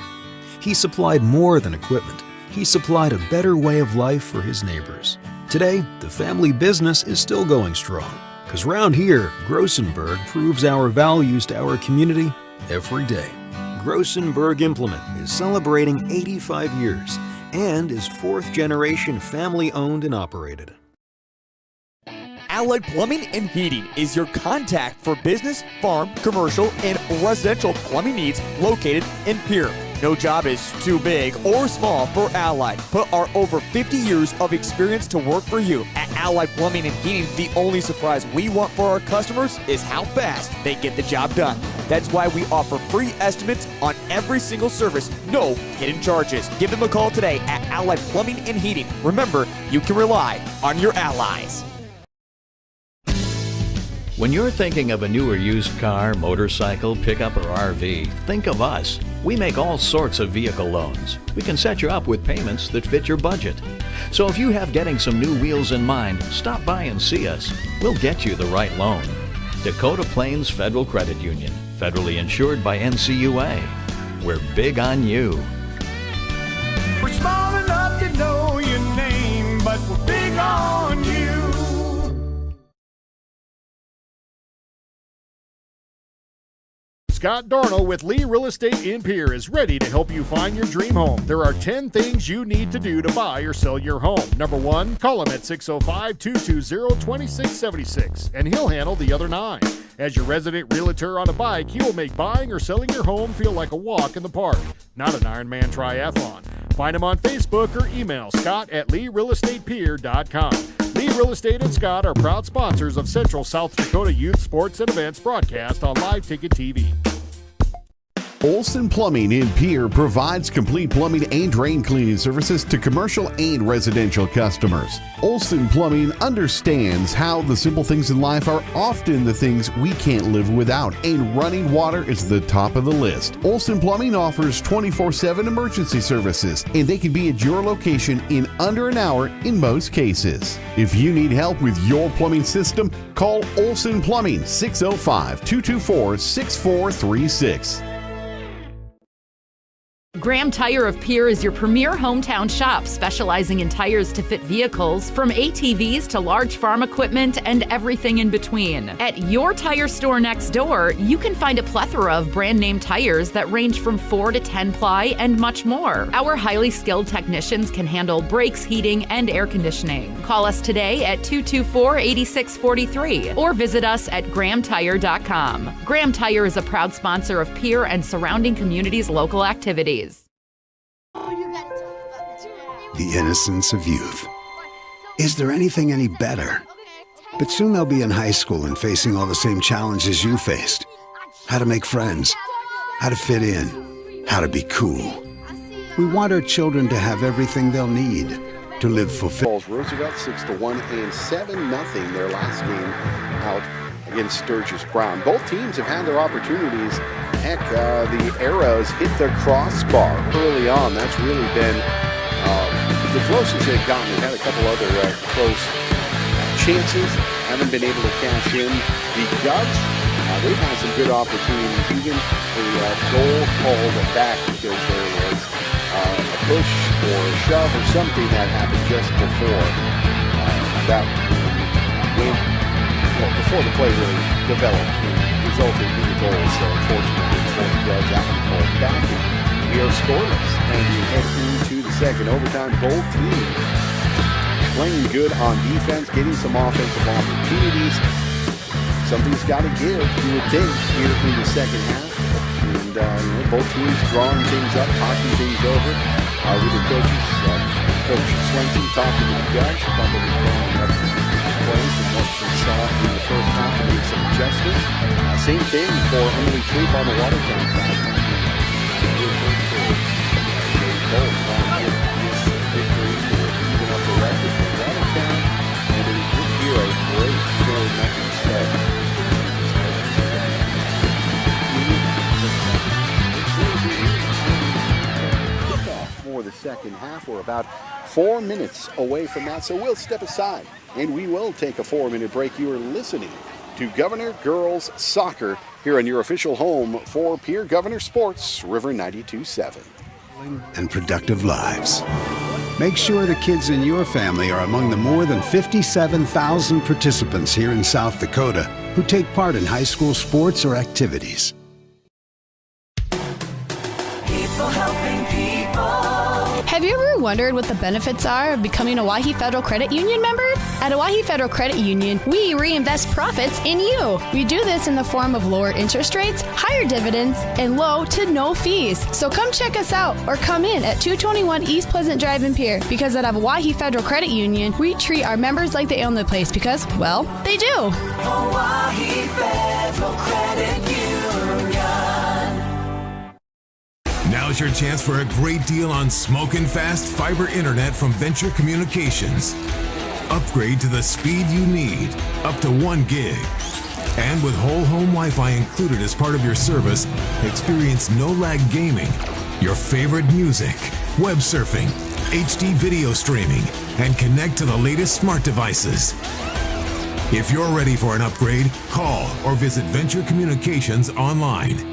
He supplied more than equipment. He supplied a better way of life for his neighbors. Today, the family business is still going strong. Because round here, Grossenberg proves our values to our community every day. Grossenberg Implement is celebrating 85 years and is fourth-generation family-owned and operated. Allied Plumbing and Heating is your contact for business, farm, commercial, and residential plumbing needs located in Pierre. No job is too big or small for Allied. Put our over 50 years of experience to work for you. At Allied Plumbing and Heating, the only surprise we want for our customers is how fast they get the job done. That's why we offer free estimates on every single service, no hidden charges. Give them a call today at Allied Plumbing and Heating. Remember, you can rely on your allies. When you're thinking of a new or used car, motorcycle, pickup, or RV, think of us. We make all sorts of vehicle loans. We can set you up with payments that fit your budget. So if you have getting some new wheels in mind, stop by and see us. We'll get you the right loan. Dakota Plains Federal Credit Union, federally insured by NCUA. We're big on you. We're small enough to know your name, but we're big on you. Scott Darnell with Lee Real Estate in Pierre is ready to help you find your dream home. There are 10 things you need to do to buy or sell your home. Number 1, call him at 605-220-2676, and he'll handle the other 9. As your resident realtor on a bike, he will make buying or selling your home feel like a walk in the park, not an Ironman triathlon. Find him on Facebook or email scott@LeeRealEstatePierre.com. Lee Real Estate and Scott are proud sponsors of Central South Dakota Youth Sports and Events broadcast on Live Ticket TV. Olson Plumbing in Pierre provides complete plumbing and drain cleaning services to commercial and residential customers. Olson Plumbing understands how the simple things in life are often the things we can't live without, and running water is the top of the list. Olson Plumbing offers 24/7 emergency services, and they can be at your location in under an hour in most cases. If you need help with your plumbing system, call Olson Plumbing 605-224-6436. Graham Tire of Pierre is your premier hometown shop, specializing in tires to fit vehicles, from ATVs to large farm equipment and everything in between. At your tire store next door, you can find a plethora of brand name tires that range from 4 to 10 ply and much more. Our highly skilled technicians can handle brakes, heating, and air conditioning. Call us today at 224-8643 or visit us at grahamtire.com. Graham Tire is a proud sponsor of Pierre and surrounding communities' local activities. The innocence of youth. Is there anything any better? But soon they'll be in high school and facing all the same challenges you faced. How to make friends, how to fit in, how to be cool. We want our children to have everything they'll need to live fulfilled. Roosevelt 6-1 and 7-0 their last game out against Sturgis Brown. Both teams have had their opportunities. Heck, the Arrows hit their crossbar early on. That's really been the closest they've gotten. They've had a couple other close chances, haven't been able to cash in. The Govs, they've had some good opportunities, even a goal called back because there was a push or a shove or something that happened just before that went, well, before the play really developed and resulted in the goal. So unfortunately for the Govs, that one called back. We are scoreless, and we head into the second overtime. Both teams playing good on defense, getting some offensive opportunities. Something's got to give, you would think, here in the second half. And both teams drawing things up, talking things over with the coaches. Coach Swenson talking to the judge, probably drawing up plays from what she saw in the first half to make some adjustments. Same thing for Emily Troop on the Watertown side. Both trying to get this victory or even up the record for Watertown. And it did hear a great 4-0 set. For the second half, we're about 4 minutes away from that, so we'll step aside and we will take a 4-minute break. You are listening to Governor Girls Soccer here on your official home for Pierre Governors Sports, River 92.7. And productive lives. Make sure the kids in your family are among the more than 57,000 participants here in South Dakota who take part in high school sports or activities. People helping people. Have you ever wondered what the benefits are of becoming a Owyhee Federal Credit Union member? At Owyhee Federal Credit Union, we reinvest profits in you. We do this in the form of lower interest rates, higher dividends, and low to no fees. So come check us out or come in at 221 East Pleasant Drive in Pierre, because at Owyhee Federal Credit Union, we treat our members like they own the place because, well, they do. Owyhee Federal Credit Union. Now's your chance for a great deal on smoking fast fiber internet from Venture Communications. Upgrade to the speed you need, up to 1 gig. And with whole home Wi-Fi included as part of your service, experience no-lag gaming, your favorite music, web surfing, HD video streaming, and connect to the latest smart devices. If you're ready for an upgrade, call or visit Venture Communications online.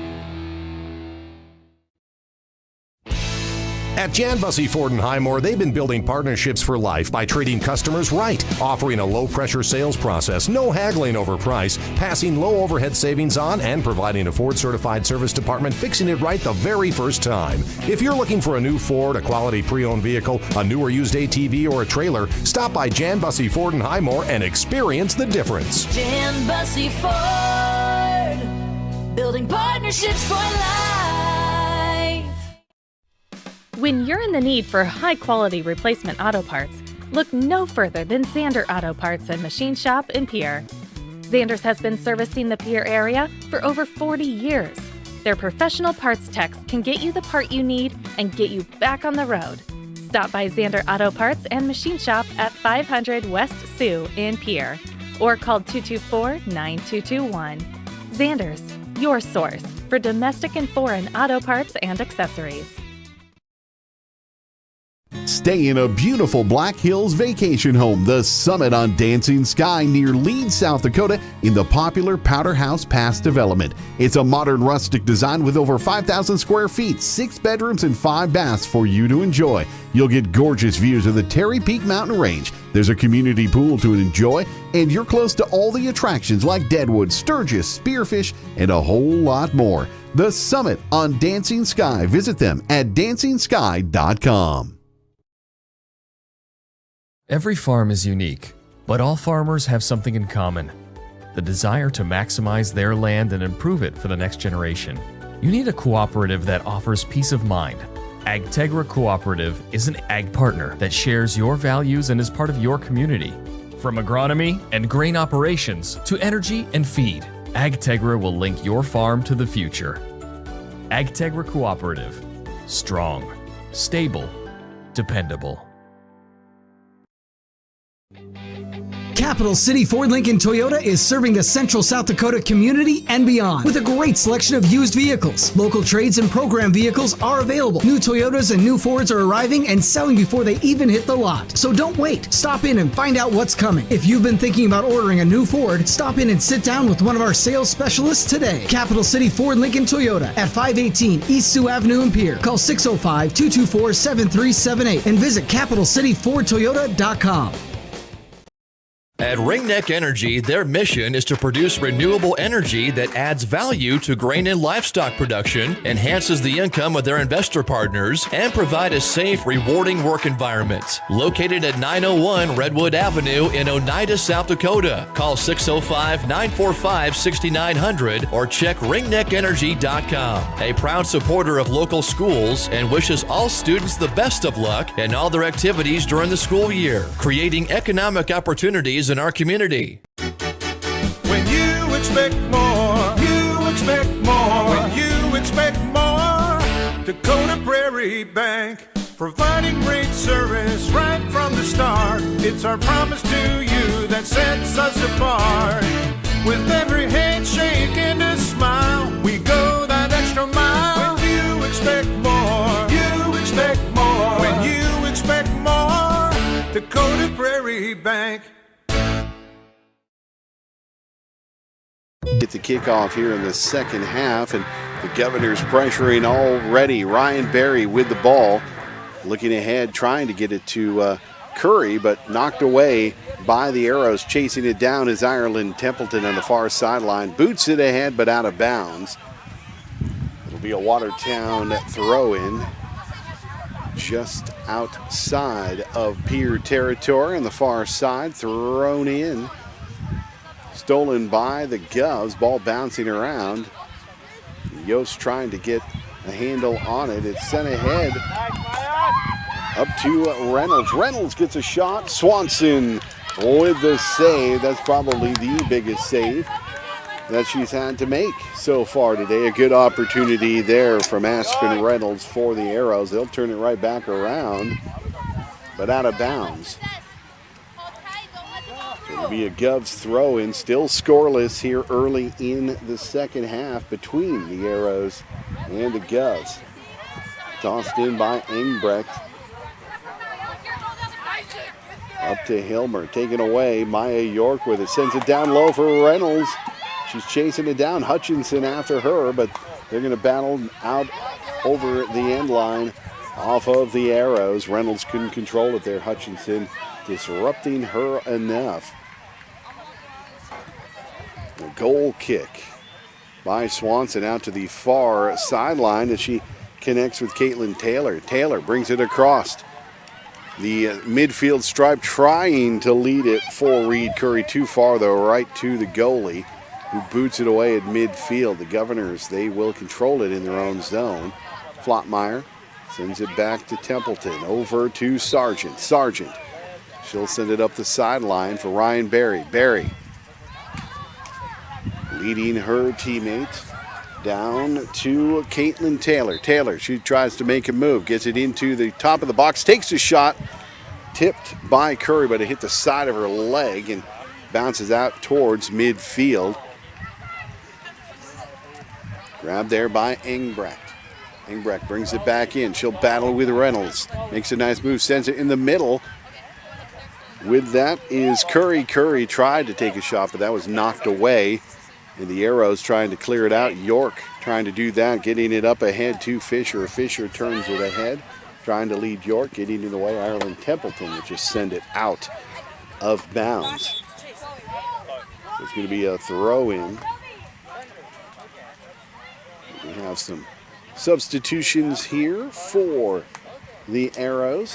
At Jan Bussey Ford & Highmore, they've been building partnerships for life by treating customers right, offering a low-pressure sales process, no haggling over price, passing low overhead savings on, and providing a Ford-certified service department fixing it right the very first time. If you're looking for a new Ford, a quality pre-owned vehicle, a new or used ATV, or a trailer, stop by Jan Bussey Ford & Highmore and experience the difference. Jan Bussey Ford, building partnerships for life. When you're in the need for high-quality replacement auto parts, look no further than Zander Auto Parts and Machine Shop in Pierre. Zander's has been servicing the Pierre area for over 40 years. Their professional parts techs can get you the part you need and get you back on the road. Stop by Zander Auto Parts and Machine Shop at 500 West Sioux in Pierre or call 224-9221. Zander's, your source for domestic and foreign auto parts and accessories. Stay in a beautiful Black Hills vacation home, the Summit on Dancing Sky near Leeds, South Dakota, in the popular Powder House Pass development. It's a modern rustic design with over 5,000 square feet, 6 bedrooms, and 5 baths for you to enjoy. You'll get gorgeous views of the Terry Peak Mountain Range. There's a community pool to enjoy, and you're close to all the attractions like Deadwood, Sturgis, Spearfish, and a whole lot more. The Summit on Dancing Sky. Visit them at DancingSky.com. Every farm is unique, but all farmers have something in common: the desire to maximize their land and improve it for the next generation. You need a cooperative that offers peace of mind. AgTegra Cooperative is an ag partner that shares your values and is part of your community. From agronomy and grain operations to energy and feed, AgTegra will link your farm to the future. AgTegra Cooperative. Strong, stable, dependable. Capital City Ford Lincoln Toyota is serving the central South Dakota community and beyond with a great selection of used vehicles. Local trades and program vehicles are available. New Toyotas and new Fords are arriving and selling before they even hit the lot. So don't wait. Stop in and find out what's coming. If you've been thinking about ordering a new Ford, stop in and sit down with one of our sales specialists today. Capital City Ford Lincoln Toyota at 518 East Sioux Avenue in Pierre. Call 605-224-7378 and visit CapitalCityFordToyota.com. At Ringneck Energy, their mission is to produce renewable energy that adds value to grain and livestock production, enhances the income of their investor partners, and provide a safe, rewarding work environment. Located at 901 Redwood Avenue in Oneida, South Dakota. Call 605-945-6900 or check ringneckenergy.com. A proud supporter of local schools and wishes all students the best of luck in all their activities during the school year, creating economic opportunities in our community. When you expect more, you expect more. When you expect more, Dakota Prairie Bank, providing great service right from the start. It's our promise to you that sets us apart. With every handshake and a smile, we go that extra mile. When you expect more, you expect more. When you expect more, Dakota Prairie Bank. Get the kickoff here in the second half, and the Governors pressuring already. Ryan Berry with the ball, looking ahead, trying to get it to Curry, but knocked away by the Arrows. Chasing it down is Ireland Templeton on the far sideline. Boots it ahead, but out of bounds. It'll be a Watertown throw-in just outside of Pierre territory on the far side. Thrown in. Stolen by the Govs, ball bouncing around. Yost trying to get a handle on it. It's sent ahead up to Reynolds. Reynolds gets a shot. Swanson with the save. That's probably the biggest save that she's had to make so far today. A good opportunity there from Aspen Reynolds for the Arrows. They'll turn it right back around, but out of bounds. It'll be a Govs throw-in, still scoreless here early in the second half between the Arrows and the Govs. Tossed in by Engbrecht. Up to Hilmer, taken away. Maya York with it, sends it down low for Reynolds. She's chasing it down. Hutchinson after her, but they're going to battle out over the end line off of the Arrows. Reynolds couldn't control it there. Hutchinson disrupting her enough. A goal kick by Swanson out to the far sideline as she connects with Caitlin Taylor. Taylor brings it across the midfield stripe, trying to lead it for Reed Curry. Too far though, right to the goalie, who boots it away at midfield. The Governors, they will control it in their own zone. Flottmeyer sends it back to Templeton, over to Sargent. Sargent, she'll send it up the sideline for Ryan Berry. Berry leading her teammate down to Caitlin Taylor. Taylor, she tries to make a move, gets it into the top of the box, takes a shot, tipped by Curry, but it hit the side of her leg and bounces out towards midfield. Grabbed there by Engbrecht. Engbrecht brings it back in. She'll battle with Reynolds. Makes a nice move, sends it in the middle. With that is Curry. Curry tried to take a shot, but that was knocked away. And the Arrows trying to clear it out. York trying to do that, getting it up ahead to Fisher. Fisher turns it ahead, trying to lead York, getting in the way. Ireland Templeton will just send it out of bounds. So it's going to be a throw-in. We have some substitutions here for the Arrows.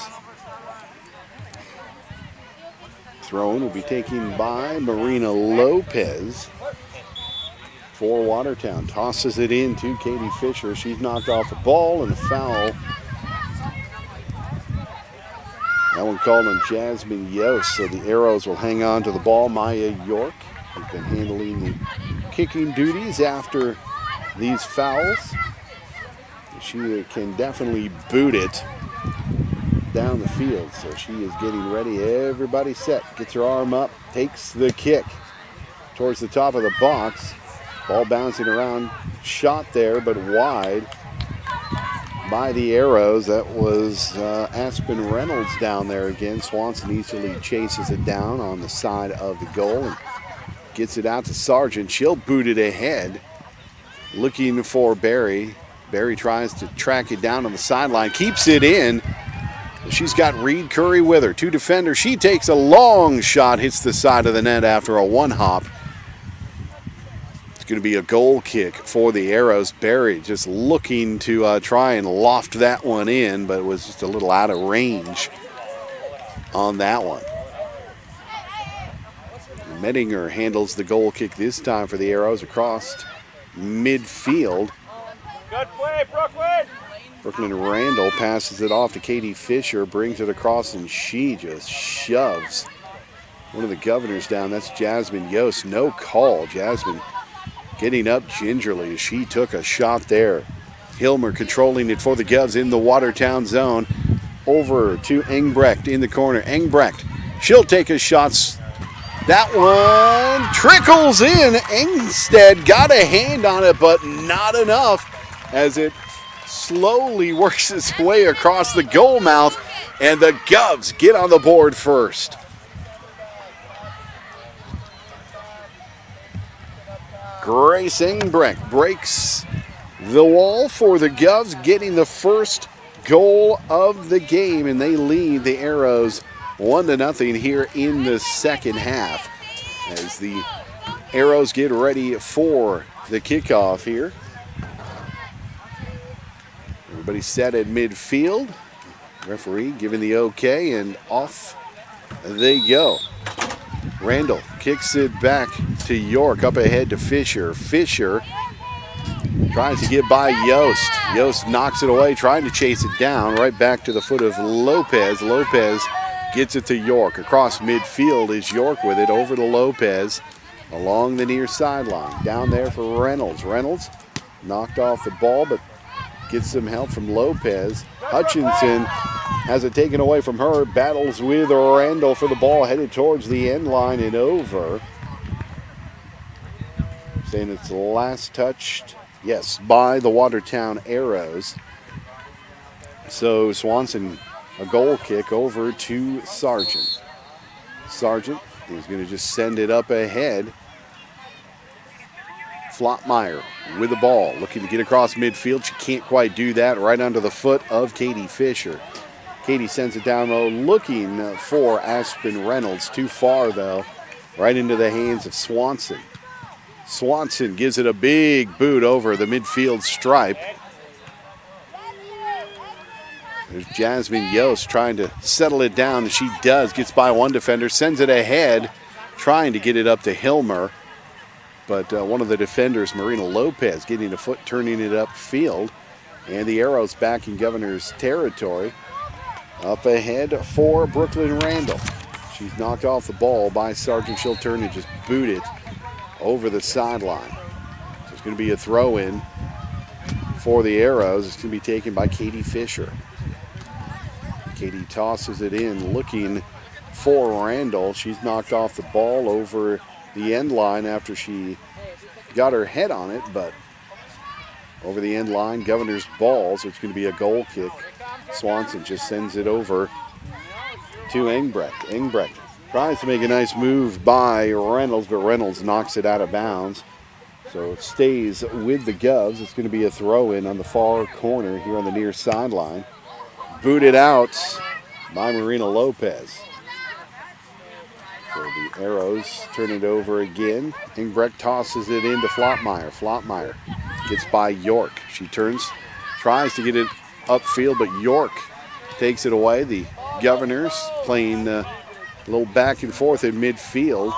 Throw-in will be taken by Marina Lopez for Watertown. Tosses it in to Katie Fisher. She's knocked off the ball and a foul. That one called on Jasmine Yost, so the Arrows will hang on to the ball. Maya York has been handling the kicking duties after these fouls. She can definitely boot it down the field, so she is getting ready. Everybody set, gets her arm up, takes the kick towards the top of the box. Ball bouncing around, shot there, but wide by the Arrows. That was Aspen Reynolds down there again. Swanson easily chases it down on the side of the goal and gets it out to Sargent. She'll boot it ahead, looking for Berry. Berry tries to track it down on the sideline, keeps it in, She's got Reed Curry with her. 2 defenders. She takes a long shot, hits the side of the net after a one-hop. It's going to be a goal kick for the Arrows. Barry just looking to try and loft that one in, but it was just a little out of range on that one. Mettinger handles the goal kick this time for the Arrows across midfield. Good play, Brooklyn! Brooklyn Randall passes it off to Katie Fisher, brings it across, and she just shoves one of the Governors down. That's Jasmine Yost. No call. Jasmine getting up gingerly as she took a shot there. Hilmer controlling it for the Govs in the Watertown zone. Over to Engbrecht in the corner. Engbrecht, she'll take a shot. That one trickles in. Engstead got a hand on it, but not enough as it slowly works its way across the goal mouth, and the Govs get on the board first. Grace Engbrecht breaks the wall for the Govs, getting the first goal of the game, and they lead the Arrows 1-0 here in the second half as the Arrows get ready for the kickoff here. Everybody set at midfield. Referee giving the okay, and off they go. Randall kicks it back to York, up ahead to Fisher. Fisher tries to get by Yost. Yost knocks it away, trying to chase it down, right back to the foot of Lopez. Lopez gets it to York. Across midfield is York with it, over to Lopez, along the near sideline. Down there for Reynolds. Reynolds knocked off the ball, but gets some help from Lopez. Hutchinson has it taken away from her, battles with Randall for the ball, headed towards the end line and over. Saying it's last touched, yes, by the Watertown Arrows. So Swanson, a goal kick over to Sargent. Sargent is going to just send it up ahead. Flottmeyer with the ball, looking to get across midfield. She can't quite do that, right under the foot of Katie Fisher. Katie sends it down low, looking for Aspen Reynolds. Too far, though, right into the hands of Swanson. Swanson gives it a big boot over the midfield stripe. There's Jasmine Yost trying to settle it down, and she does. Gets by one defender, sends it ahead, trying to get it up to Hilmer. But one of the defenders, Marina Lopez, getting a foot, turning it upfield. And the Arrows back in Governor's territory. Up ahead for Brooklyn Randall. She's knocked off the ball by Sargent. She'll turn and just boot it over the sideline. So it's going to be a throw-in for the Arrows. It's going to be taken by Katie Fisher. Katie tosses it in, looking for Randall. She's knocked off the ball over the end line after she got her head on it, but over the end line, Governor's ball, so it's going to be a goal kick. Swanson just sends it over to Engbrecht. Engbrecht tries to make a nice move by Reynolds, but Reynolds knocks it out of bounds. So it stays with the Govs. It's going to be a throw-in on the far corner here on the near sideline. Booted out by Marina Lopez. So the Arrows turn it over again. Engbrecht tosses it into Flottmeyer. Flottmeyer gets by York. She turns, tries to get it upfield, but York takes it away. The Governors playing a little back and forth in midfield.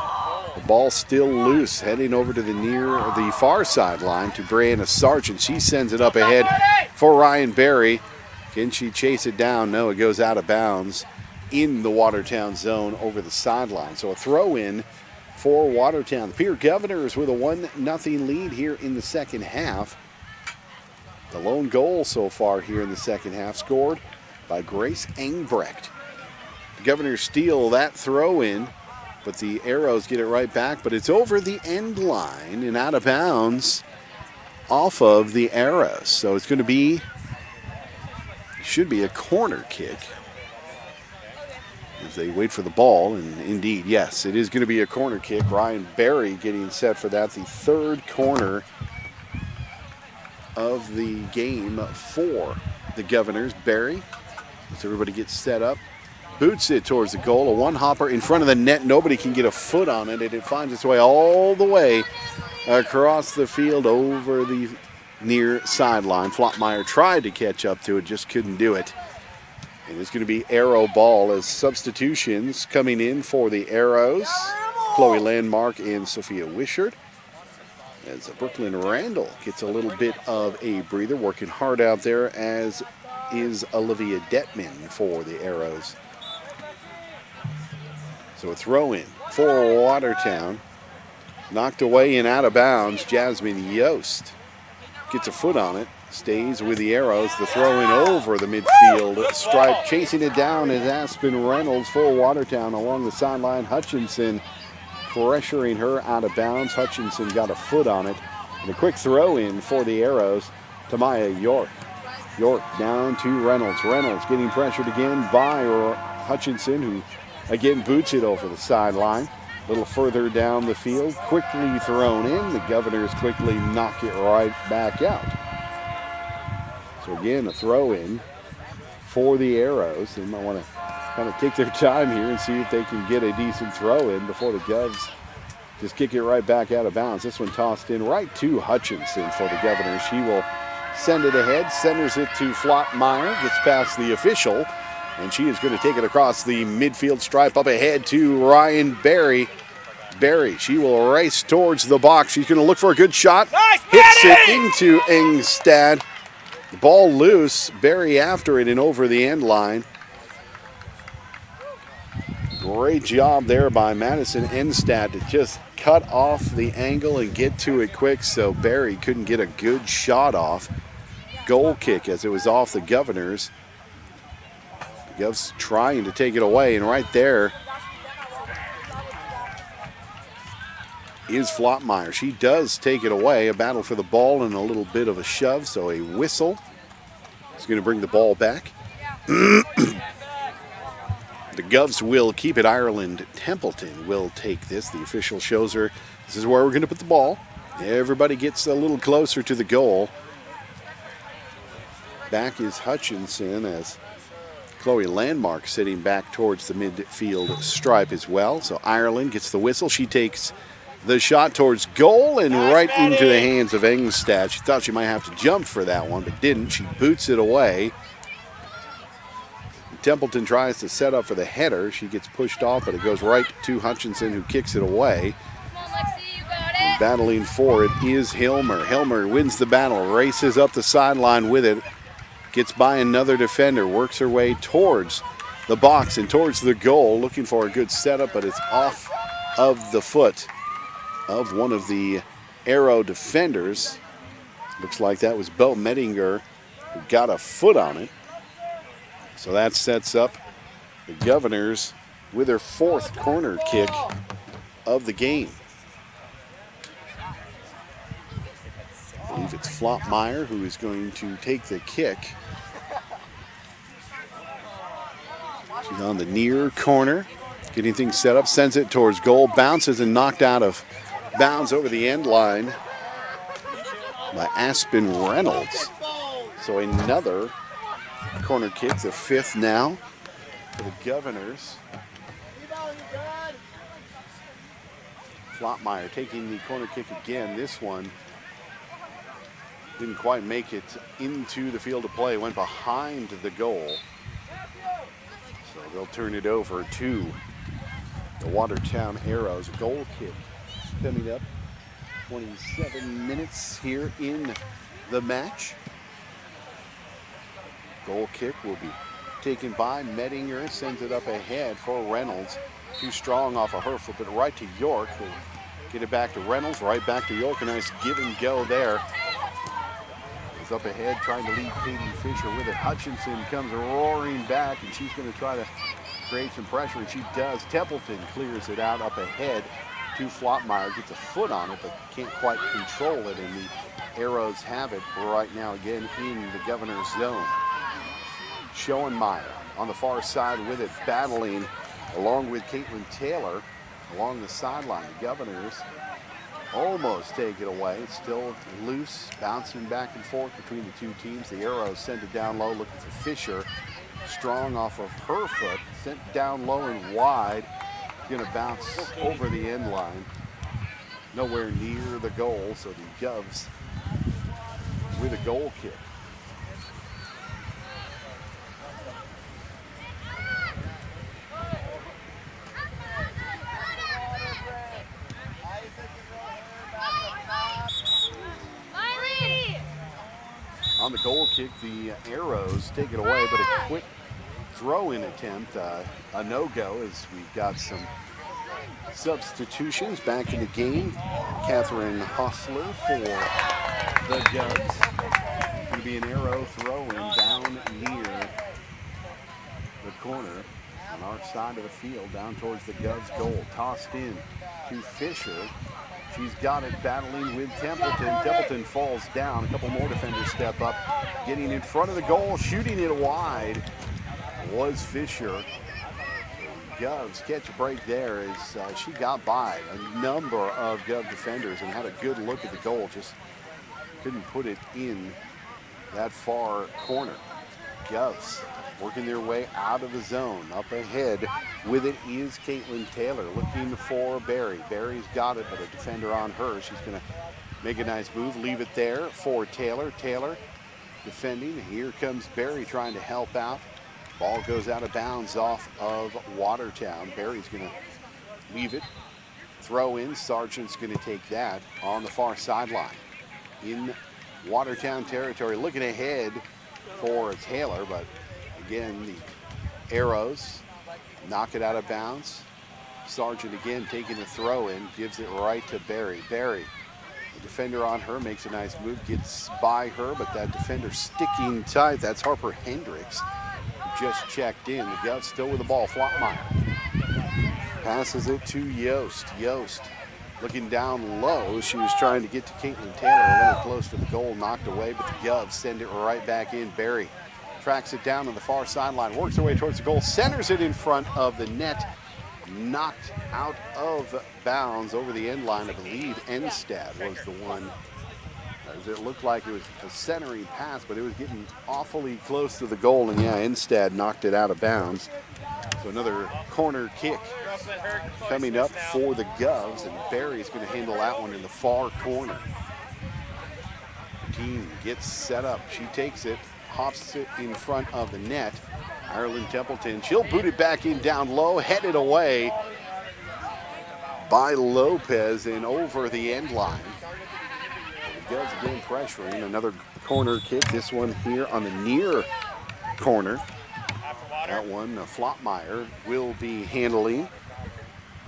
The ball still loose, heading over to the far sideline to Brianna Sargent. She sends it up ahead for Ryan Berry. Can she chase it down? No, it goes out of bounds in the Watertown zone over the sideline. So a throw-in for Watertown. The Pierre Governors with a 1-0 lead here in the second half. The lone goal so far here in the second half scored by Grace Engbrecht. The Governors steal that throw-in, but the Arrows get it right back, but it's over the end line and out of bounds off of the Arrows. So it's going to be, should be a corner kick as they wait for the ball, and indeed, yes, it is going to be a corner kick. Ryan Berry getting set for that, the third corner of the game for the Governors. Berry So everybody gets set up. Boots it towards the goal. A one-hopper in front of the net. Nobody can get a foot on it, and it finds its way all the way across the field over the near sideline. Flottmeyer tried to catch up to it, just couldn't do it. And it's going to be Arrow ball as substitutions coming in for the Arrows. Chloe Landmark and Sophia Wishart. As Brooklyn Randall gets a little bit of a breather, working hard out there, as is Olivia Detman for the Arrows. So a throw in for Watertown. Knocked away and out of bounds. Jasmine Yost gets a foot on it. Stays with the Arrows. The throw in over the midfield stripe. Chasing it down is Aspen Reynolds for Watertown along the sideline. Hutchinson pressuring her out of bounds. Hutchinson got a foot on it. And a quick throw in for the Arrows. Tamaya York. York down to Reynolds. Reynolds getting pressured again by Hutchinson, who again boots it over the sideline. A little further down the field. Quickly thrown in. The Governors quickly knock it right back out. So again, a throw in for the Arrows. They might want to kind of take their time here and see if they can get a decent throw in before the Govs just kick it right back out of bounds. This one tossed in right to Hutchinson for the Governors. She will send it ahead, centers it to Flottmeyer, gets past the official, and she is going to take it across the midfield stripe up ahead to Ryan Berry. Berry, she will race towards the box. She's going to look for a good shot. Hits it into Engstad. The ball loose. Berry after it and over the end line. Great job there by Madison Engstad to just cut off the angle and get to it quick so Berry couldn't get a good shot off. Goal kick as it was off the Governors. The Govs trying to take it away, and right there is Flottmeyer. She does take it away. A battle for the ball and a little bit of a shove, so a whistle is going to bring the ball back. The Govs will keep it. Ireland Templeton will take this. The official shows her this is where we're going to put the ball. Everybody gets a little closer to the goal. Back is Hutchinson as Chloe Landmark sitting back towards the midfield stripe as well. So Ireland gets the whistle. She takes the shot towards goal and right into the hands of Engstad. She thought she might have to jump for that one, but didn't. She boots it away. Templeton tries to set up for the header. She gets pushed off, but it goes right to Hutchinson, who kicks it away. And battling for it is Hilmer. Hilmer wins the battle, races up the sideline with it, gets by another defender, works her way towards the box and towards the goal, looking for a good setup, but it's off of the foot of one of the Arrow defenders. Looks like that was Bo Mettinger who got a foot on it. So that sets up the Governors with their fourth corner kick of the game. I believe it's Flottmeyer who is going to take the kick. She's on the near corner, getting things set up, sends it towards goal, bounces and knocked out of bounds over the end line by Aspen Reynolds. So another corner kick, the fifth now for the Governors. Flottmeyer taking the corner kick again. This one didn't quite make it into the field of play, went behind the goal. So they'll turn it over to the Watertown Arrows. Goal kick coming up. 27 minutes here in the match. Goal kick will be taken by Mettinger, sends it up ahead for Reynolds. Too strong off of her, flip it right to York. Who'll get it back to Reynolds, right back to York. A nice give and go there. Is up ahead trying to lead Katie Fisher with it. Hutchinson comes roaring back, and she's going to try to create some pressure, and she does. Templeton clears it out up ahead to Flottmeyer. Gets a foot on it, but can't quite control it, and the Arrows have it right now again in the Governor's zone. Schoenmeyer on the far side with it, battling along with Caitlin Taylor along the sideline. The Governors almost take it away. It's still loose, bouncing back and forth between the two teams. The Arrows send it down low, looking for Fisher. strong off of her foot, sent down low and wide. Gonna bounce over the end line. Nowhere near the goal, so the Govs with a goal kick. On the goal kick, the Arrows take it away, but a quick throw-in attempt, a no-go, as we've got some substitutions back in the game. Catherine Hostler for the Govs. Going to be an Arrow throw-in down near the corner on our side of the field, down towards the Govs goal. Tossed in to Fisher. She's got it battling with Templeton. Templeton falls down. A couple more defenders step up. Getting in front of the goal, shooting it wide was Fisher. Govs catch a break there as she got by a number of Gov defenders and had a good look at the goal. Just couldn't put it in that far corner. Govs working their way out of the zone. Up ahead with it is Caitlin Taylor looking for Barry. Barry's got it, but a defender on her. She's going to make a nice move, leave it there for Taylor. Taylor defending. Here comes Barry trying to help out. Ball goes out of bounds off of Watertown. Barry's going to leave it. Throw in. Sargent's going to take that on the far sideline. In Watertown territory, looking ahead for Taylor, but again, the Arrows knock it out of bounds. Sargent again taking the throw in, gives it right to Barry. Barry, the defender on her, makes a nice move, gets by her, but that defender sticking tight. That's Harper Hendricks, who just checked in. The Govs still with the ball. Flottmeyer passes it to Yost. Yost looking down low. She was trying to get to Caitlin Taylor, a little close to the goal, knocked away, but the Govs send it right back in. Barry tracks it down on the far sideline, works her way towards the goal, centers it in front of the net, knocked out of bounds over the end line. I believe Enstad was the one, as it looked like it was a centering pass, but it was getting awfully close to the goal, and yeah, Enstad knocked it out of bounds. So another corner kick coming up for the Govs, and Barry's going to handle that one in the far corner. The team gets set up. She takes it, hops it in front of the net. Ireland Templeton, she'll boot it back in down low, headed away by Lopez and over the end line. The Govs again pressuring. Another corner kick, this one here on the near corner. That one, Flottmeyer will be handling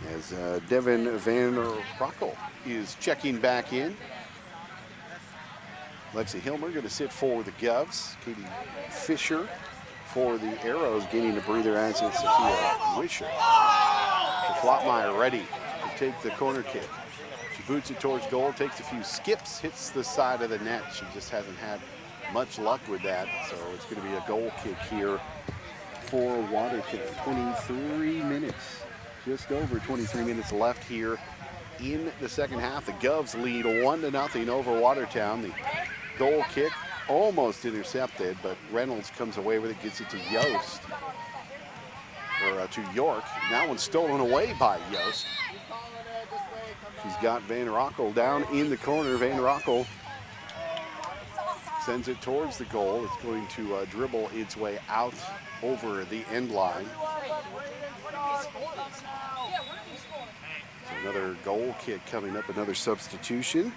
as Devin Van Rockel is checking back in. Lexi Hilmer going to sit for the Govs. Katie Fisher for the Arrows getting a breather, as in Sophia Wisher. So Flottmeyer ready to take the corner kick. She boots it towards goal, takes a few skips, hits the side of the net. She just hasn't had much luck with that, so it's going to be a goal kick here for Watertown. 23 minutes, just over 23 minutes left here in the second half. The Govs lead 1-0 over Watertown. The goal kick almost intercepted, but Reynolds comes away with it, gets it to Yost, or to York. That one's stolen away by Yost. She's got Van Rockel down in the corner. Van Rockel sends it towards the goal. It's going to dribble its way out over the end line. So another goal kick coming up, another substitution.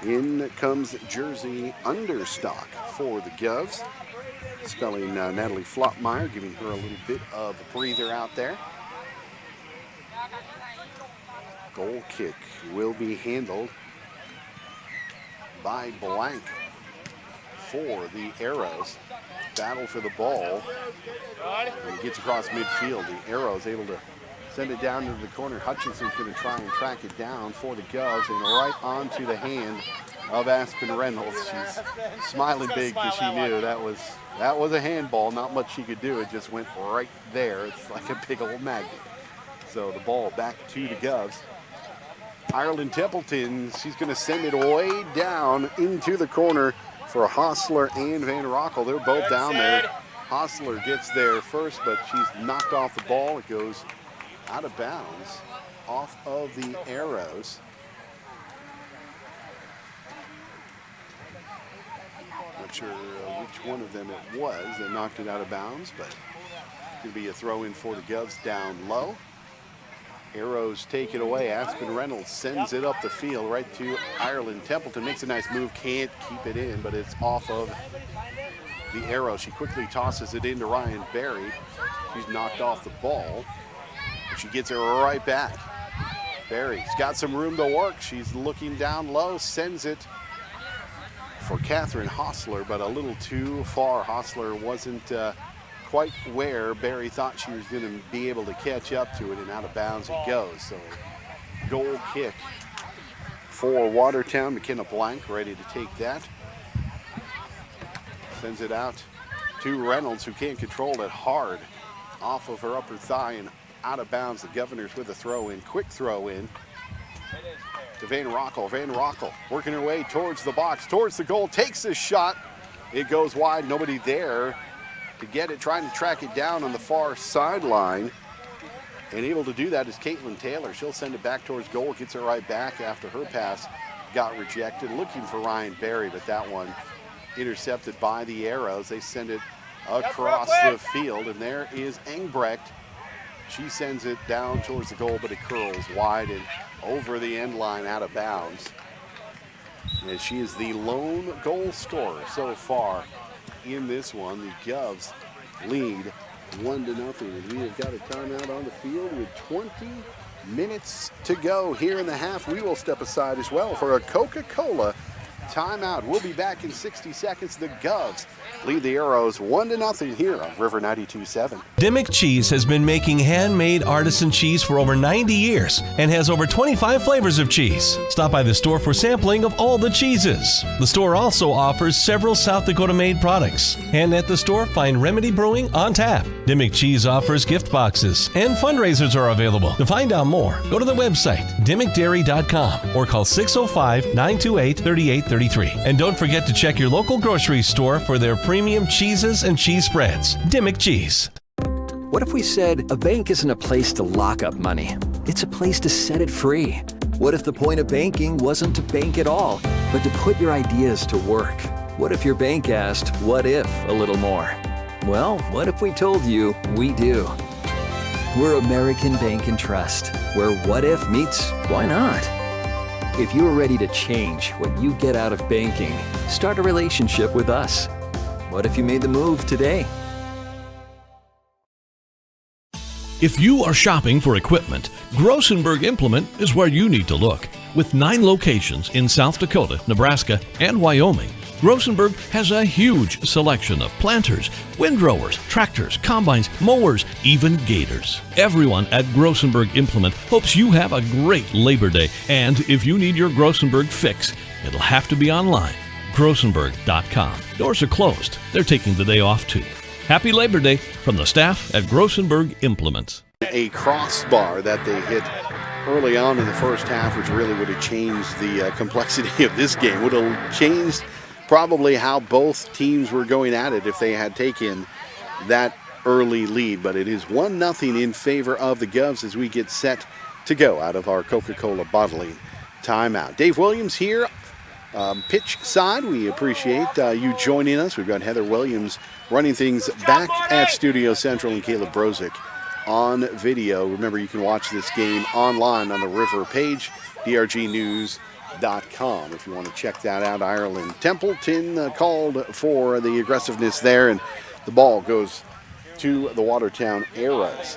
In comes Jersey Understock for the Govs. Spelling Natalie Flottmeyer, giving her a little bit of a breather out there. Goal kick will be handled by Blank for the Arrows. Battle for the ball. And it gets across midfield. The Arrows able to send it down into the corner. Hutchinson's going to try and track it down for the Govs, and right onto the hand of Aspen Reynolds. She's smiling big because she knew that was a handball. Not much she could do. It just went right there. It's like a big old magnet. So the ball back to the Govs. Ireland Templeton, she's going to send it way down into the corner for Hostler and Van Rockel. They're both down there Hostler gets there first, but she's knocked off the ball. It goes out of bounds off of the arrows. Not sure which one of them it was that knocked it out of bounds, but it's going to be a throw in for the Govs down low. Arrows take it away. Aspen Reynolds sends it up the field right to Ireland Templeton. Makes a nice move, can't keep it in, but it's off of the arrow. She quickly tosses it into Ryan Berry. She's knocked off the ball, but she gets it right back. Berry's got some room to work. She's looking down low, sends it for Catherine Hostler, but a little too far. Hostler wasn't quite where Berry thought she was going to be able to catch up to it, and out of bounds it goes. So goal kick for Watertown. McKenna Blank ready to take that. Sends it out to Reynolds, who can't control it hard off of her upper thigh and out of bounds. The Governors with a throw in, quick throw in to Van Rockel. Van Rockel working her way towards the box, towards the goal, takes a shot. It goes wide, nobody there to get it, trying to track it down on the far sideline. And able to do that is Caitlin Taylor. She'll send it back towards goal, gets it right back after her pass got rejected. Looking for Ryan Berry, but that one intercepted by the Arrows. They send it across the field, and there is Engbrecht. She sends it down towards the goal, but it curls wide and over the end line, out of bounds. And she is the lone goal scorer so far in this one. The Govs lead 1-0, and we have got a timeout on the field with 20 minutes to go here in the half. We will step aside as well for a Coca-Cola timeout. We'll be back in 60 seconds. The Govs lead the Arrows 1-0 here on River 92.7. Dimmick Cheese has been making handmade artisan cheese for over 90 years and has over 25 flavors of cheese. Stop by the store for sampling of all the cheeses. The store also offers several South Dakota made products. And at the store, find Remedy Brewing on tap. Dimmick Cheese offers gift boxes and fundraisers are available. To find out more, go to the website dimmickdairy.com or call 605-928-3833. And don't forget to check your local grocery store for their premium cheeses and cheese spreads. Dimmick Cheese. What if we said a bank isn't a place to lock up money? It's a place to set it free. What if the point of banking wasn't to bank at all, but to put your ideas to work? What if your bank asked, what if, a little more? Well, what if we told you we do? We're American Bank and Trust, where what if meets why not? If you're ready to change what you get out of banking, start a relationship with us. What if you made the move today? If you are shopping for equipment, Grossenberg Implement is where you need to look. With 9 locations in South Dakota, Nebraska, and Wyoming, Grossenberg has a huge selection of planters, windrowers, tractors, combines, mowers, even gators. Everyone at Grossenberg Implement hopes you have a great Labor Day, and if you need your Grossenberg fix, it'll have to be online. Grossenberg.com. Doors are closed. They're taking the day off too. Happy Labor Day from the staff at Grossenberg Implements. A crossbar that they hit early on in the first half, which really would have changed the complexity of this game, would have changed probably how both teams were going at it if they had taken that early lead. But it is 1-0 in favor of the Govs as we get set to go out of our Coca-Cola bottling timeout. Dave Williams here, pitch side. We appreciate you joining us. We've got Heather Williams running things back at Studio Central and Caleb Brozick on video. Remember, you can watch this game online on the River page, drgnews.com, if you want to check that out. Ireland Templeton called for the aggressiveness there, and the ball goes to the Watertown Arrows.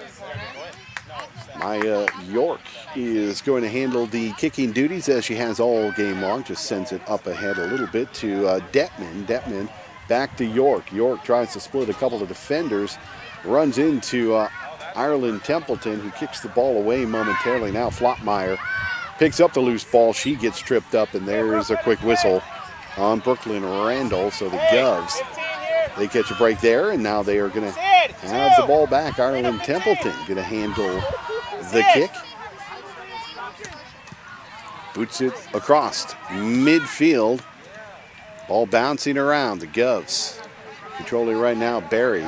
Maya York is going to handle the kicking duties as she has all game long. Just sends it up ahead a little bit to Detman. Detman back to York. York tries to split a couple of defenders, runs into Ireland Templeton, who kicks the ball away momentarily. Now Flopmeyer picks up the loose ball. She gets tripped up, and there's a quick whistle on Brooklyn Randall. So the Govs, they catch a break there, and now they are going to have the ball back. Ireland Templeton going to handle the kick. Boots it across midfield. Ball bouncing around. The Govs Controlling right now, Barry.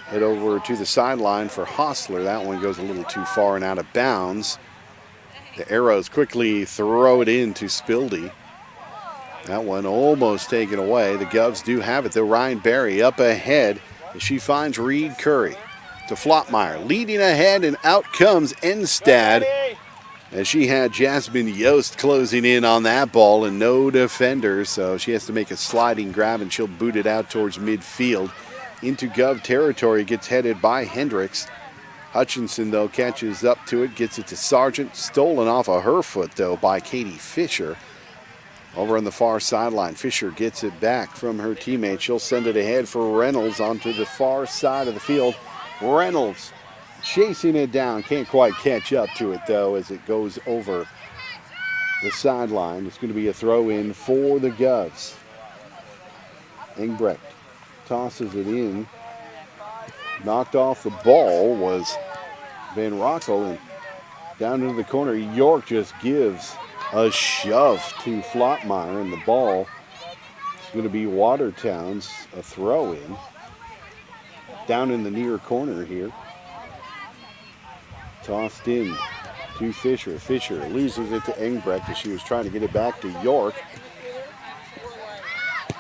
Head over to the sideline for Hostler. That one goes a little too far and out of bounds. The Arrows quickly throw it in to Spildy. That one almost taken away. The Govs do have it, though. Ryan Barry up ahead as she finds Reed Curry to Flotmeyer. Leading ahead, and out comes Enstad as she had Jasmine Yost closing in on that ball and no defender, so she has to make a sliding grab, and she'll boot it out towards midfield. Into Gov territory, gets headed by Hendricks. Hutchinson, though, catches up to it, gets it to Sargent. Stolen off of her foot, though, by Katie Fisher. Over on the far sideline, Fisher gets it back from her teammate. She'll send it ahead for Reynolds onto the far side of the field. Reynolds chasing it down. Can't quite catch up to it, though, as it goes over the sideline. It's going to be a throw-in for the Govs. Engbrecht tosses it in. Knocked off the ball was Van Rockel, and down into the corner, York just gives a shove to Flotmeyer, and the ball is going to be Watertown's, a throw-in. Down in the near corner here. Tossed in to Fisher. Fisher loses it to Engbrecht as she was trying to get it back to York.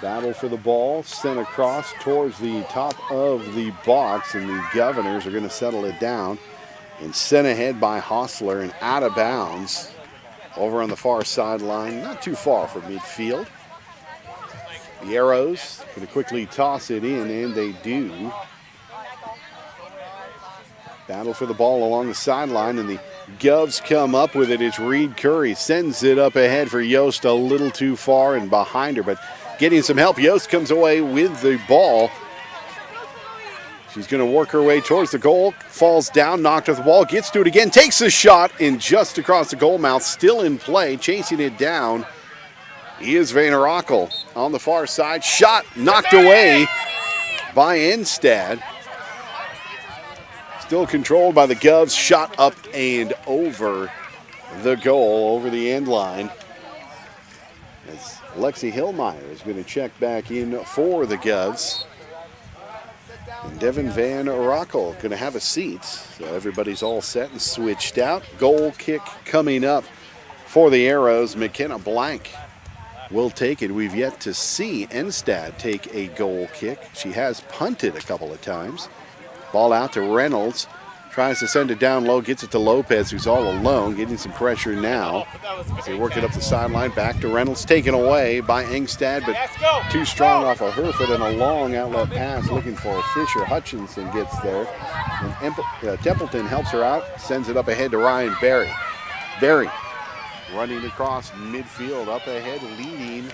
Battle for the ball, sent across towards the top of the box, and the Governors are going to settle it down. And sent ahead by Hostler and out of bounds over on the far sideline, not too far from midfield. The Arrows going to quickly toss it in, and they do. Battle for the ball along the sideline, and the Govs come up with it. It's Reed Curry, sends it up ahead for Yost, a little too far and behind her, but getting some help. Yost comes away with the ball. She's going to work her way towards the goal, falls down, knocked off the ball, gets to it again, takes a shot, and just across the goal mouth, still in play, chasing it down is Vanerakel on the far side. Shot knocked away by Enstad. Still controlled by the Govs. Shot up and over the goal, over the end line. As Lexi Hillmeyer is going to check back in for the Govs. And Devin Van Rockel going to have a seat. So everybody's all set and switched out. Goal kick coming up for the Arrows. McKenna Blank will take it. We've yet to see Enstad take a goal kick. She has punted a couple of times. Ball out to Reynolds. Tries to send it down low, gets it to Lopez, who's all alone, getting some pressure now. They work it up the sideline, back to Reynolds, taken away by Engstad, but too strong off of her foot, and a long outlet pass looking for Fisher. Hutchinson gets there, and Templeton helps her out, sends it up ahead to Ryan Barry. Barry running across midfield, up ahead, leading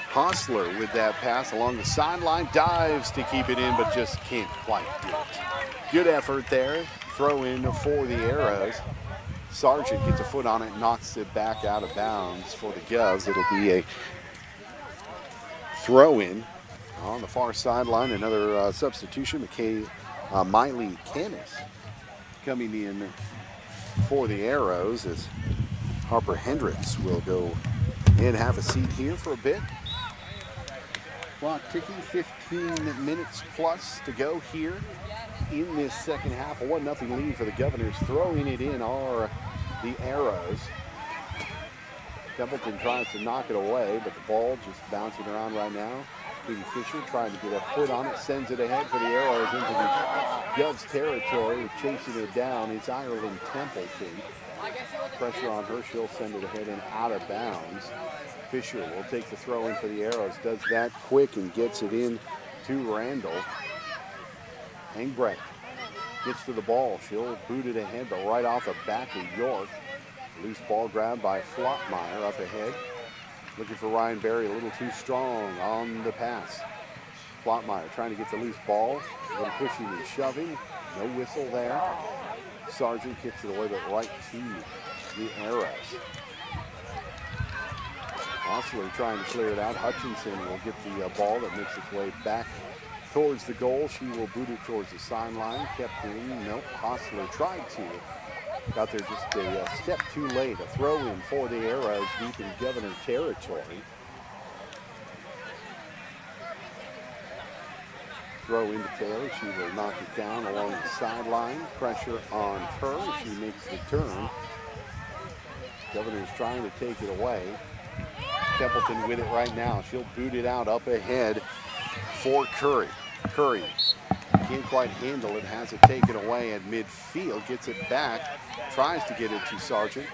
Hostler with that pass along the sideline, dives to keep it in, but just can't quite do it. Good effort there. Throw in for the Arrows. Sargent gets a foot on it, knocks it back out of bounds for the Govs. It'll be a throw in on the far sideline. Another substitution. Miley Canis coming in for the Arrows as Harper Hendricks will go and have a seat here for a bit. Clock ticking, 15 minutes plus to go here in this second half. A 1-0 lead for the Governors. Throwing it in are the Arrows. Templeton tries to knock it away, but the ball just bouncing around right now. Katie Fisher trying to get a foot on it, sends it ahead for the Arrows into the Govs territory. Chasing it down, it's Ireland Templeton. Pressure on her, she'll send it ahead and out of bounds. Fisher will take the throw in for the Arrows, does that quick and gets it in to Randall. Engbrecht gets to the ball. She'll boot it ahead, but right off the back of York. Loose ball grab by Flotmeyer up ahead. Looking for Ryan Barry, a little too strong on the pass. Flotmeyer trying to get the loose ball. A little pushing and shoving. No whistle there. Sargent kicks it away, but right to the Arrows. Hostler trying to clear it out. Hutchinson will get the ball that makes its way back towards the goal. She will boot it towards the sideline. Kept in. Nope. Hostler tried to. Got there just a step too late. A throw in for the Arrows deep in Governor territory. throw into Taylor. She will knock it down along the sideline. Pressure on her. She makes the turn. Governors trying to take it away. Templeton with it right now. She'll boot it out up ahead for Curry. Curry can't quite handle it. Has it taken away at midfield. Gets it back. Tries to get it to Sargent.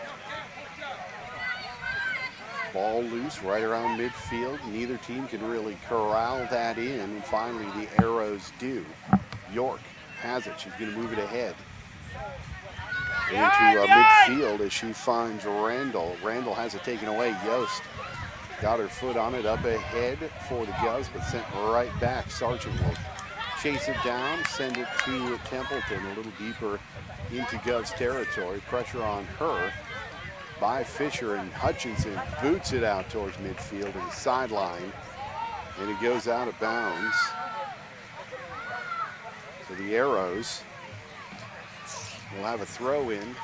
Ball loose right around midfield. Neither team can really corral that in. And finally, the Arrows do. York has it. She's going to move it ahead. Into midfield as she finds Randall. Randall has it taken away. Yost got her foot on it up ahead for the Govs, but sent right back. Sargent will chase it down, send it to Templeton a little deeper into Govs territory. Pressure on her by Fisher, and Hutchinson boots it out towards midfield and sideline, and it goes out of bounds. So the Arrows will have a throw in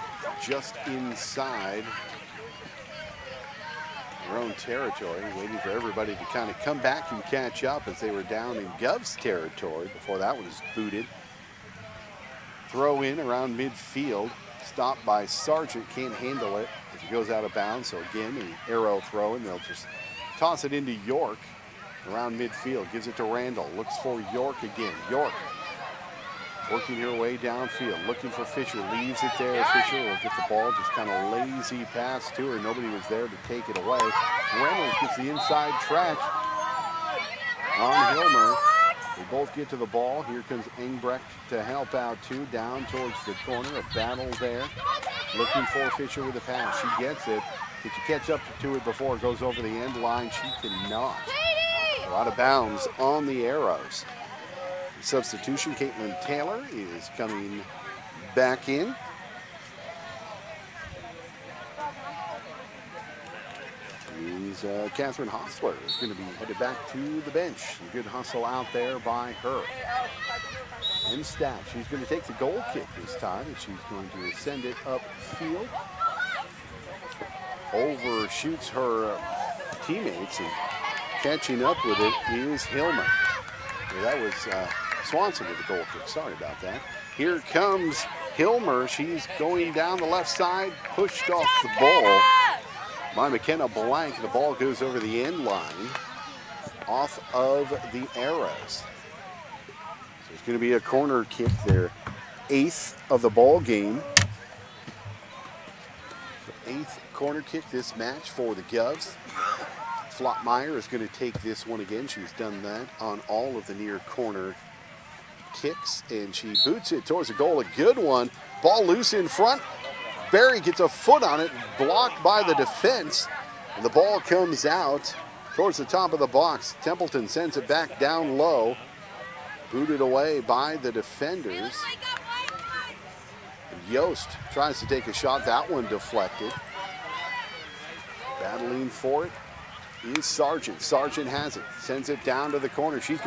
just inside their own territory, waiting for everybody to kind of come back and catch up as they were down in Govs territory before that was booted. Throw in around midfield, stopped by Sargent, can't handle it as it goes out of bounds. So again, an Arrow throw, and they'll just toss it into York around midfield. Gives it to Randall, looks for York again. York working her way downfield, looking for Fisher, leaves it there. Fisher will get the ball, just kind of lazy pass to her. Nobody was there to take it away. Reynolds gets the inside track on Hilmer. They both get to the ball. Here comes Engbrecht to help out too, down towards the corner. A battle there. Looking for Fisher with a pass. She gets it. Did she catch up to it before it goes over the end line? She cannot. Out of bounds on the Arrows. Substitution, Caitlin Taylor is coming back in. Catherine Hostler is going to be headed back to the bench. A good hustle out there by her. And Staff, she's going to take the goal kick this time, and she's going to send it upfield. Overshoots her teammates, and catching up with it is Hilmer. That was Swanson with the goal kick. Sorry about that. Here comes Hilmer. She's going down the left side, pushed off the ball by McKenna Blank. The ball goes over the end line off of the Arrows. So it's going to be a corner kick, their 8th of the ball game. The 8th corner kick this match for the Govs. Flottmeyer is going to take this one again. She's done that on all of the near corner kicks, and she boots it towards the goal. A good one. Ball loose in front. Barry gets a foot on it, blocked by the defense, and the ball comes out towards the top of the box. Templeton sends it back down low, booted away by the defenders. And Yost tries to take a shot. That one deflected. Battling for it is Sargent. Sargent has it, sends it down to the corner. She's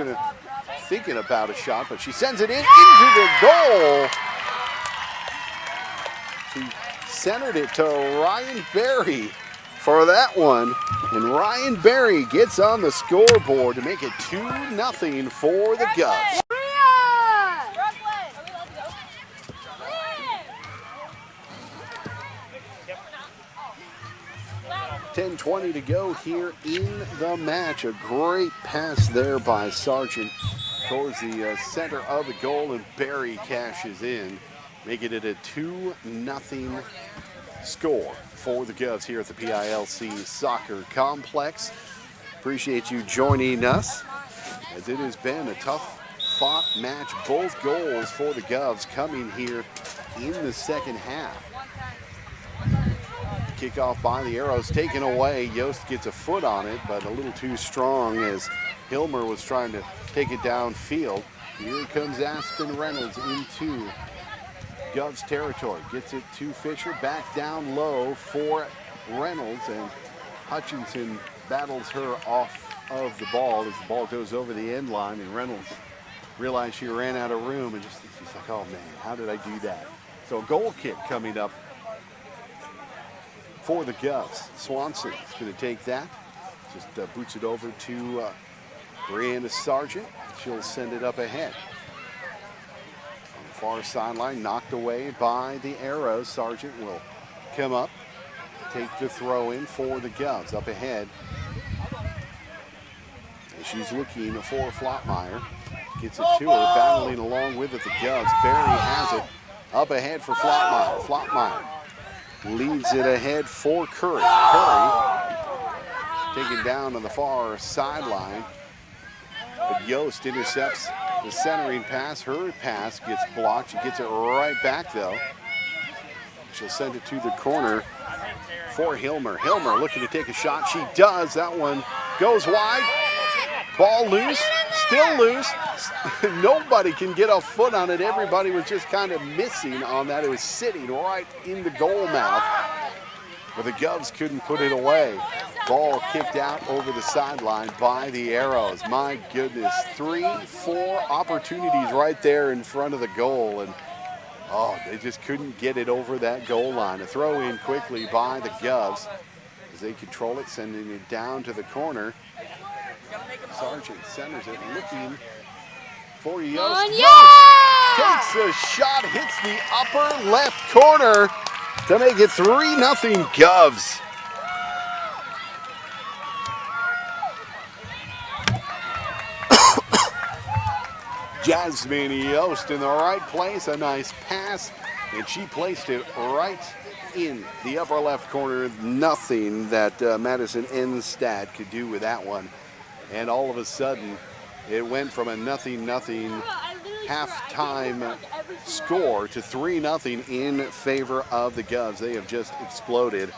thinking about a shot, but she sends it into the goal. She centered it to Ryan Berry for that one, and Ryan Berry gets on the scoreboard to make it 2-0 for the Govs. 10:20 to go here in the match. A great pass there by Sargent towards the center of the goal, and Barry cashes in, making it a 2-0 score for the Govs here at the PILC Soccer Complex. Appreciate you joining us, as it has been a tough fought match. Both goals for the Govs coming here in the second half. Kickoff by the Arrows, taken away. Yost gets a foot on it, but a little too strong as Hilmer was trying to take it downfield. Here comes Aspen Reynolds into Govs territory. Gets it to Fisher, back down low for Reynolds, and Hutchinson battles her off of the ball as the ball goes over the end line, and Reynolds realized she ran out of room, and she's like, oh man, how did I do that? So a goal kick coming up for the Govs. Swanson is going to take that. Just boots it over to Brianna Sargent. She'll send it up ahead. On the far sideline, knocked away by the Arrows. Sargent will come up, take the throw in for the Govs. Up ahead. And she's looking for Flottmeyer. Gets it to her, battling along with it, the Govs. Barry has it up ahead for Flottmeyer. Flottmeyer leads it ahead for Curry. Curry taken down on the far sideline. But Yost intercepts the centering pass. Her pass gets blocked. She gets it right back, though. She'll send it to the corner for Hilmer. Hilmer looking to take a shot. She does. That one goes wide. Ball loose. Still loose. Nobody can get a foot on it. Everybody was just kind of missing on that. It was sitting right in the goal mouth. But the Govs couldn't put it away. Ball kicked out over the sideline by the Arrows. My goodness, 3-4 opportunities right there in front of the goal. And they just couldn't get it over that goal line. A throw in quickly by the Govs as they control it, sending it down to the corner. Sargent centers it, looking for Yost. Takes a shot, hits the upper left corner to make it 3-0 Govs. Jasmine Yost in the right place, a nice pass, and she placed it right in the upper left corner. Nothing that Madison Enstad could do with that one. And all of a sudden, it went from a 0-0 halftime score to 3-0 in favor of the Govs. They have just exploded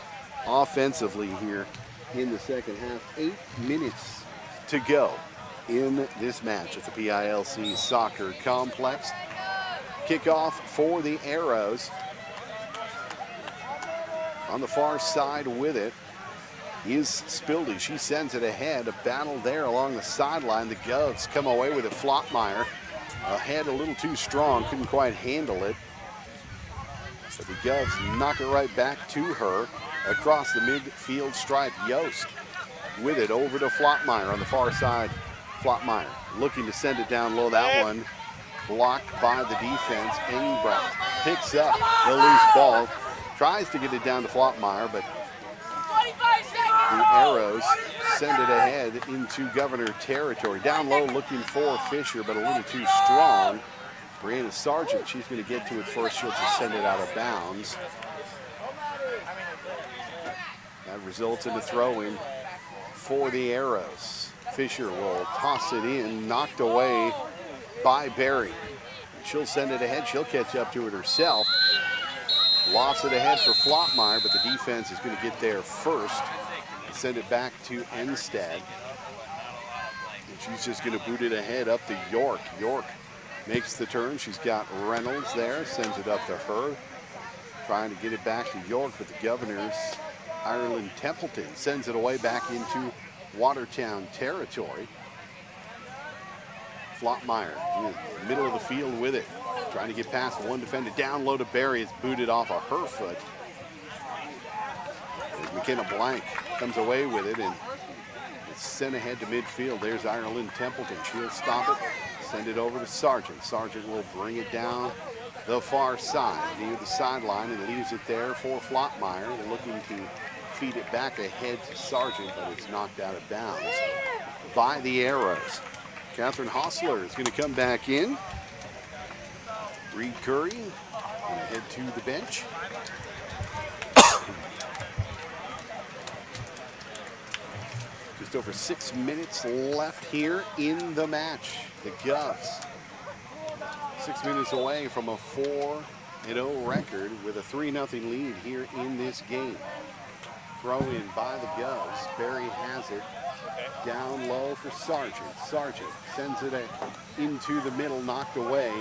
offensively here in the second half. 8 minutes to go in this match at the PILC Soccer Complex. Kickoff for the Arrows. On the far side with it is Spildy. She sends it ahead. A battle there along the sideline. The Govs come away with it. Flottmeyer ahead a little too strong. Couldn't quite handle it. But the Govs knock it right back to her across the midfield stripe. Yost with it over to Flottmeyer on the far side. Flottmeyer looking to send it down low. That one blocked by the defense. Engbrecht picks up the loose ball. Tries to get it down to Flottmeyer, but the Arrows send it ahead into Governor territory. Down low looking for Fisher, but a little too strong. Brianna Sargent, she's going to get to it first. She'll just send it out of bounds. That results in a throw-in for the Arrows. Fisher will toss it in, knocked away by Barry. She'll send it ahead. She'll catch up to it herself. Lofts it ahead for Flottmeyer, but the defense is going to get there first. Send it back to Enstad. And she's just going to boot it ahead up to York. York makes the turn. She's got Reynolds there, sends it up to her. Trying to get it back to York, but the Governors, Ireland Templeton, sends it away back into Watertown territory. Flottmeyer, middle of the field with it. Trying to get past one defender. Down low to Barry. It's booted off of her foot. As McKenna Blank comes away with it, and it's sent ahead to midfield. There's Ireland Templeton. She'll stop it, send it over to Sargent. Sargent will bring it down the far side near the sideline and leaves it there for Flottmeyer. They're looking to feed it back ahead to Sargent, but it's knocked out of bounds by the Arrows. Catherine Hostler is going to come back in. Reed Curry going to head to the bench. Just over 6 minutes left here in the match. The Govs 6 minutes away from a 4-0 record with a 3-0 lead here in this game. Throw in by the Govs. Barry has it. Down low for Sargent. Sargent sends it into the middle, knocked away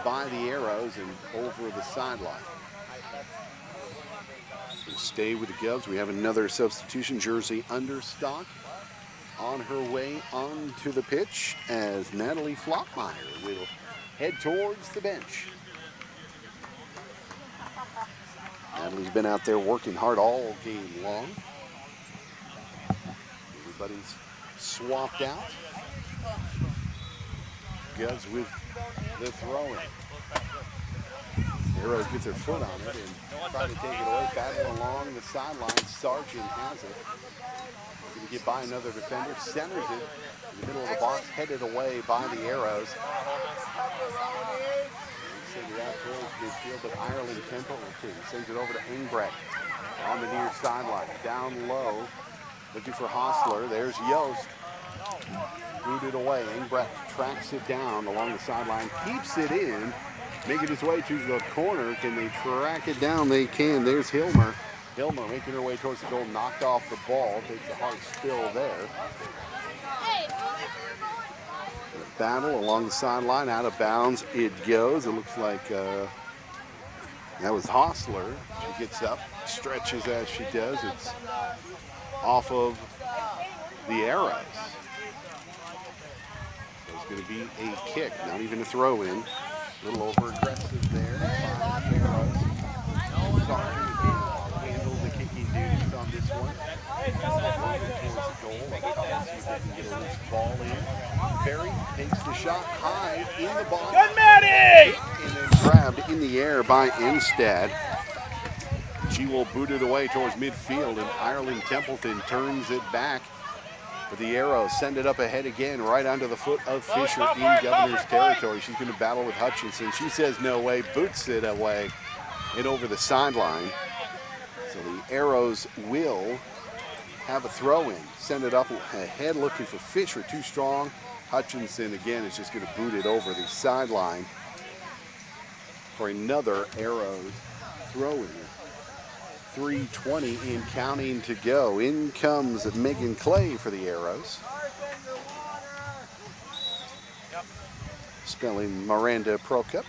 by the Arrows and over the sideline. We'll stay with the Govs. We have another substitution. Jersey Understock on her way onto the pitch as Natalie Flottmeyer will head towards the bench. Natalie's been out there working hard all game long. Everybody's swapped out. Govs with the throw-in. Arrows gets her foot on it and trying to take it away. Battle along the sideline. Sargent has it. Going to get by another defender. Centers it in the middle of the box. Headed away by the Arrows. Send it out towards midfield, but Ireland Templeton sends it over to Engbrecht on the near sideline. Down low, looking for Hostler. There's Yost. Booted away. Engbrecht tracks it down along the sideline. Keeps it in. Making his way to the corner. Can they track it down? They can. There's Hilmer. Hilmer making her way towards the goal. Knocked off the ball. Takes a hard spill there. Battle along the sideline. Out of bounds it goes. It looks like that was Hostler. She gets up. Stretches as she does. It's off of the Arrows. So it's going to be a kick. Not even a throw in. A little over aggressive there. Sargent handled the kicking duties on this one. Towards the goal. See if they can get a loose ball in. Ferry takes the shot high in the ball. Good, Maddie! And then grabbed in the air by Instead. She will boot it away towards midfield, and Ireland Templeton turns it back. But the Arrows send it up ahead again, right onto the foot of Fisher in Governor's territory. She's going to battle with Hutchinson. She says no way, boots it away and over the sideline. So the Arrows will have a throw-in. Send it up ahead, looking for Fisher, too strong. Hutchinson, again, is just going to boot it over the sideline for another Arrows throw-in. 3:20 and counting to go. In comes Megan Clay for the Arrows. Spelling Miranda Prokop.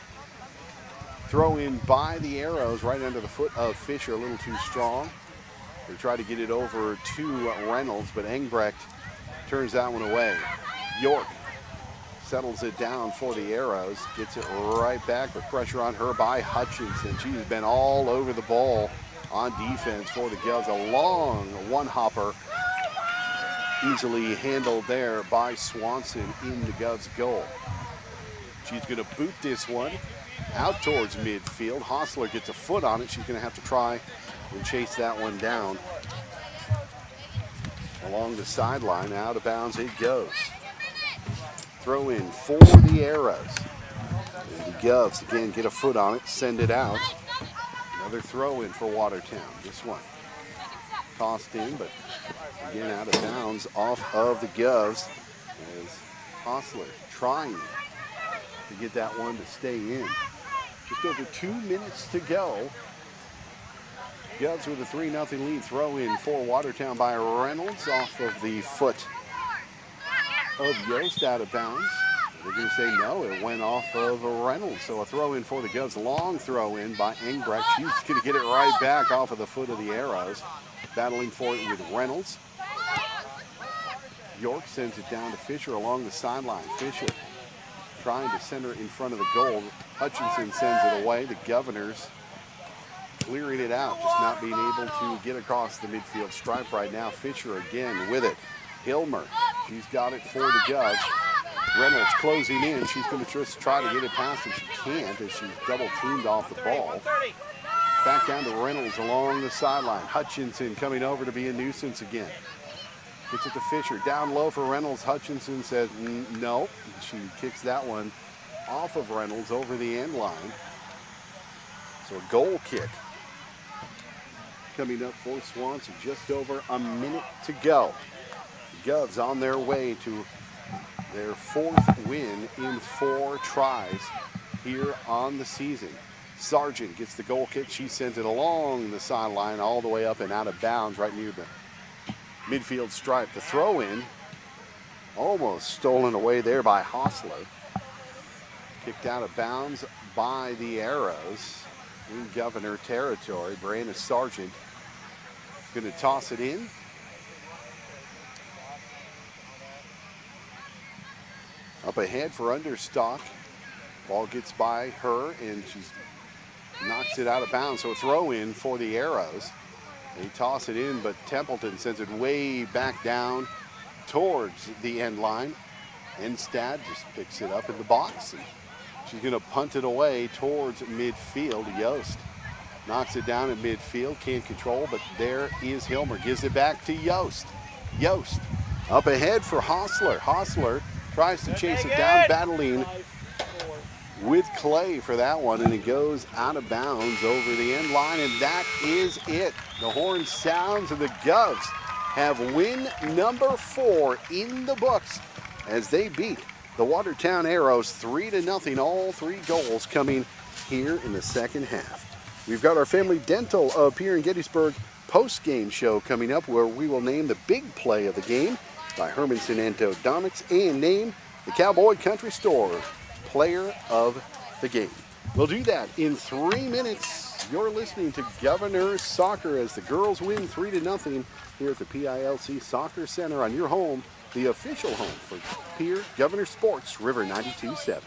Throw in by the Arrows right under the foot of Fisher, a little too strong. They try to get it over to Reynolds, but Engbrecht turns that one away. York settles it down for the Arrows. Gets it right back, but pressure on her by Hutchinson. She's been all over the ball on defense for the Govs. A long one-hopper, easily handled there by Swanson in the Govs goal. She's going to boot this one out towards midfield. Hostler gets a foot on it. She's going to have to try and chase that one down. Along the sideline, out of bounds it goes. Throw in for the Arrows. And the Govs again get a foot on it, send it out. Another throw in for Watertown. This one tossed in, but again out of bounds off of the Govs as Hostler trying to get that one to stay in. Just over 2 minutes to go. Govs with a 3-0 lead. Throw in for Watertown by Reynolds off of the foot of Yost, out of bounds. They're going to say no, it went off of Reynolds. So a throw in for the Govs. Long throw in by Engbrecht. She's going to get it right back off of the foot of the Arrows. Battling for it with Reynolds. York sends it down to Fisher along the sideline. Fisher trying to center in front of the goal. Hutchinson sends it away. The Governors clearing it out, just not being able to get across the midfield stripe right now. Fisher again with it. Hilmer, she's got it for the Govs. Reynolds closing in. She's going to just try to get it past him. She can't as she's double teamed off the ball. Back down to Reynolds along the sideline. Hutchinson coming over to be a nuisance again. Gets it to Fisher. Down low for Reynolds. Hutchinson says no. She kicks that one off of Reynolds over the end line. So a goal kick coming up for Swanson. Just over a minute to go. Govs on their way to their 4th win in 4 tries here on the season. Sargent gets the goal kick. She sends it along the sideline all the way up and out of bounds right near the midfield stripe. The throw in almost stolen away there by Hostler. Kicked out of bounds by the Arrows in Governor territory. Brianna Sargent going to toss it in. Up ahead for Understock. Ball gets by her and she knocks it out of bounds. So a throw in for the Arrows. They toss it in, but Templeton sends it way back down towards the end line. Enstad just picks it up in the box, and she's going to punt it away towards midfield. Yost knocks it down at midfield, can't control, but there is Hilmer. Gives it back to Yost. Yost up ahead for Hostler. Hostler tries to chase it down, battling with Clay for that one, and it goes out of bounds over the end line, and that is it. The horn sounds, and the Govs have win number 4 in the books as they beat the Watertown Arrows 3-0. All 3 goals coming here in the second half. We've got our Family Dental up here in Gettysburg post-game show coming up, where we will name the big play of the game by Hermanson Endodontics and name the Cowboy Country Store player of the game. We'll do that in 3 minutes. You're listening to Governors Soccer as the girls win 3-0 here at the PILC Soccer Center on your home, the official home for Pierre Governors Sports, River 92.7.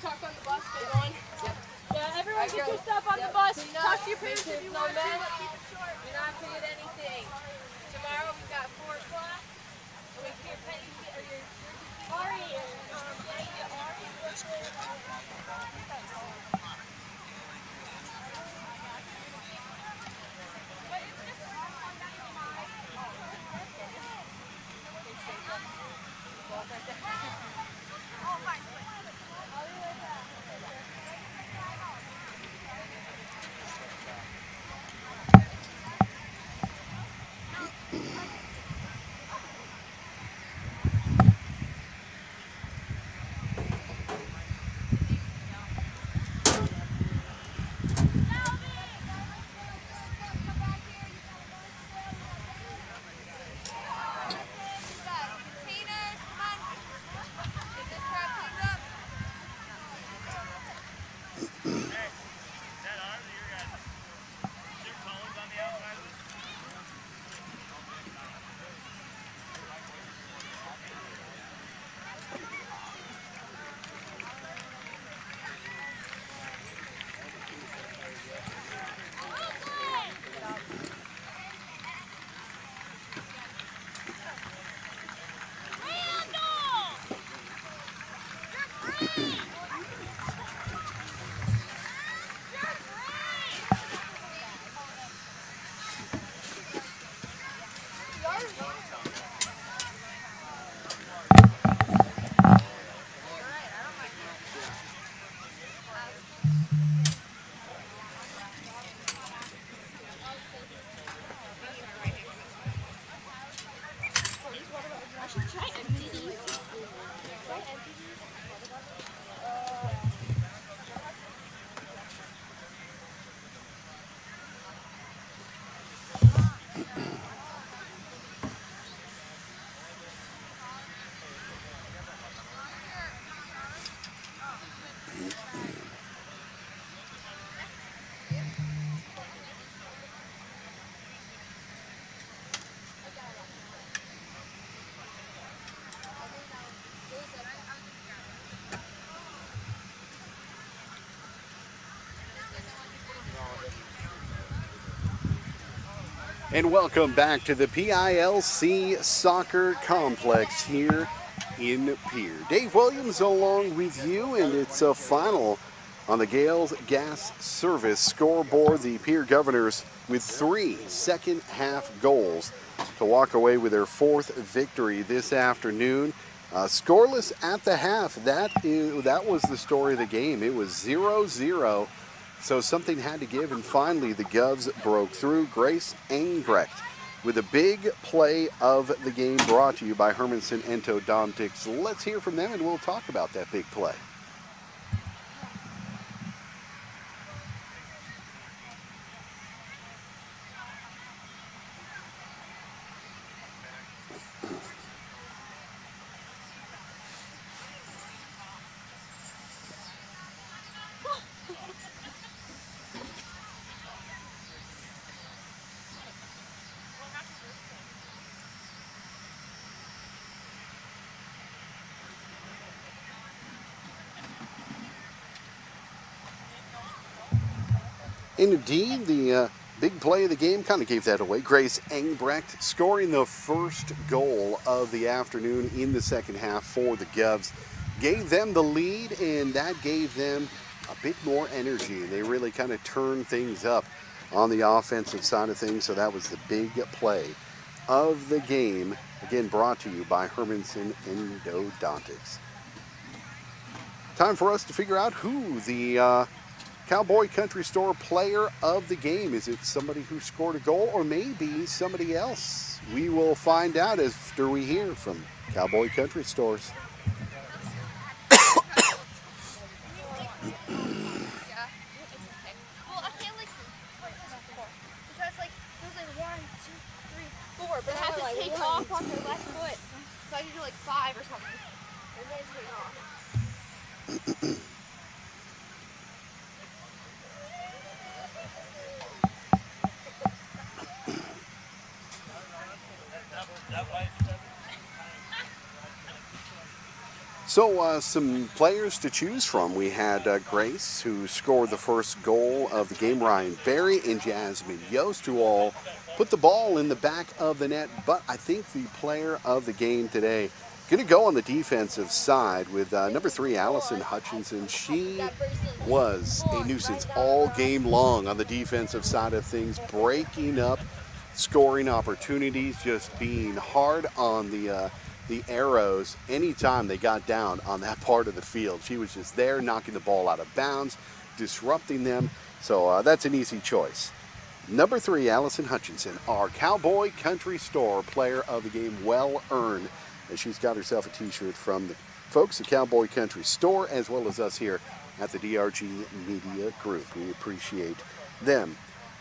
Talk on the bus, big one. Yeah, everyone get your stuff on the bus. Talk to your parents if you want to. Keep it short. You're not going to get anything. Tomorrow we've got 4 o'clock. With your penny, or your Ari, And welcome back to the PILC Soccer Complex here in Pierre. Dave Williams along with you, and it's a final on the Gales Gas Service scoreboard. The Pierre Governors with 3 second-half goals to walk away with their 4th victory this afternoon. Scoreless at the half. That was the story of the game. It was 0-0. So something had to give, and finally the Govs broke through. Grace Angrecht with a big play of the game, brought to you by Hermanson Endodontics. Let's hear from them, and we'll talk about that big play. And indeed, the big play of the game kind of gave that away. Grace Engbrecht scoring the first goal of the afternoon in the second half for the Govs. Gave them the lead, and that gave them a bit more energy. They really kind of turned things up on the offensive side of things, so that was the big play of the game. Again, brought to you by Hermanson Endodontics. Time for us to figure out who the Cowboy Country Store player of the game. Is it somebody who scored a goal or maybe somebody else? We will find out after we hear from Cowboy Country Stores. But I have to take off on their left foot. So I can do like 5 or something. And then take off. So some players to choose from. We had Grace, who scored the first goal of the game. Ryan Berry and Jasmine Yost, who all put the ball in the back of the net. But I think the player of the game today going to go on the defensive side with number 3, Allison Hutchinson. She was a nuisance all game long on the defensive side of things, breaking up scoring opportunities, just being hard on the arrows anytime they got down on that part of the field. She was just there knocking the ball out of bounds, disrupting them. So that's an easy choice. Number 3, Allison Hutchinson, our Cowboy Country Store player of the game, well earned. And she's got herself a t-shirt from the folks at Cowboy Country Store, as well as us here at the DRG Media Group. We appreciate them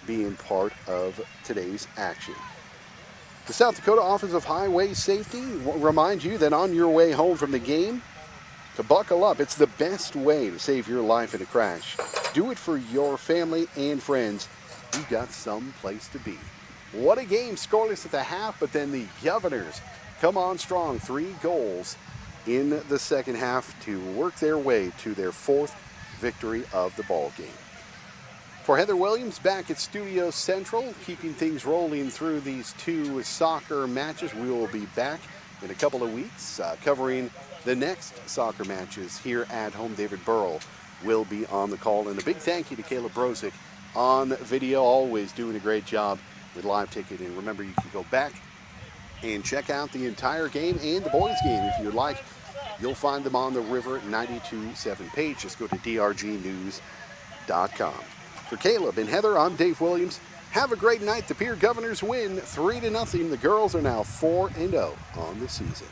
being part of today's action. The South Dakota Office of Highway Safety will remind you that on your way home from the game, to buckle up. It's the best way to save your life in a crash. Do it for your family and friends. You've got some place to be. What a game, scoreless at the half, but then the Governors come on strong. 3 goals in the second half to work their way to their 4th victory of the ball game. For Heather Williams back at Studio Central, keeping things rolling through these 2 soccer matches. We will be back in a couple of weeks covering the next soccer matches here at home. David Burrell will be on the call. And a big thank you to Caleb Brozick on video, always doing a great job with live ticketing. Remember, you can go back and check out the entire game and the boys game if you'd like. You'll find them on the River 92.7 page. Just go to drgnews.com. For Caleb and Heather, I'm Dave Williams. Have a great night. The Pierre Governors win 3-0. The girls are now 4-0 on the season.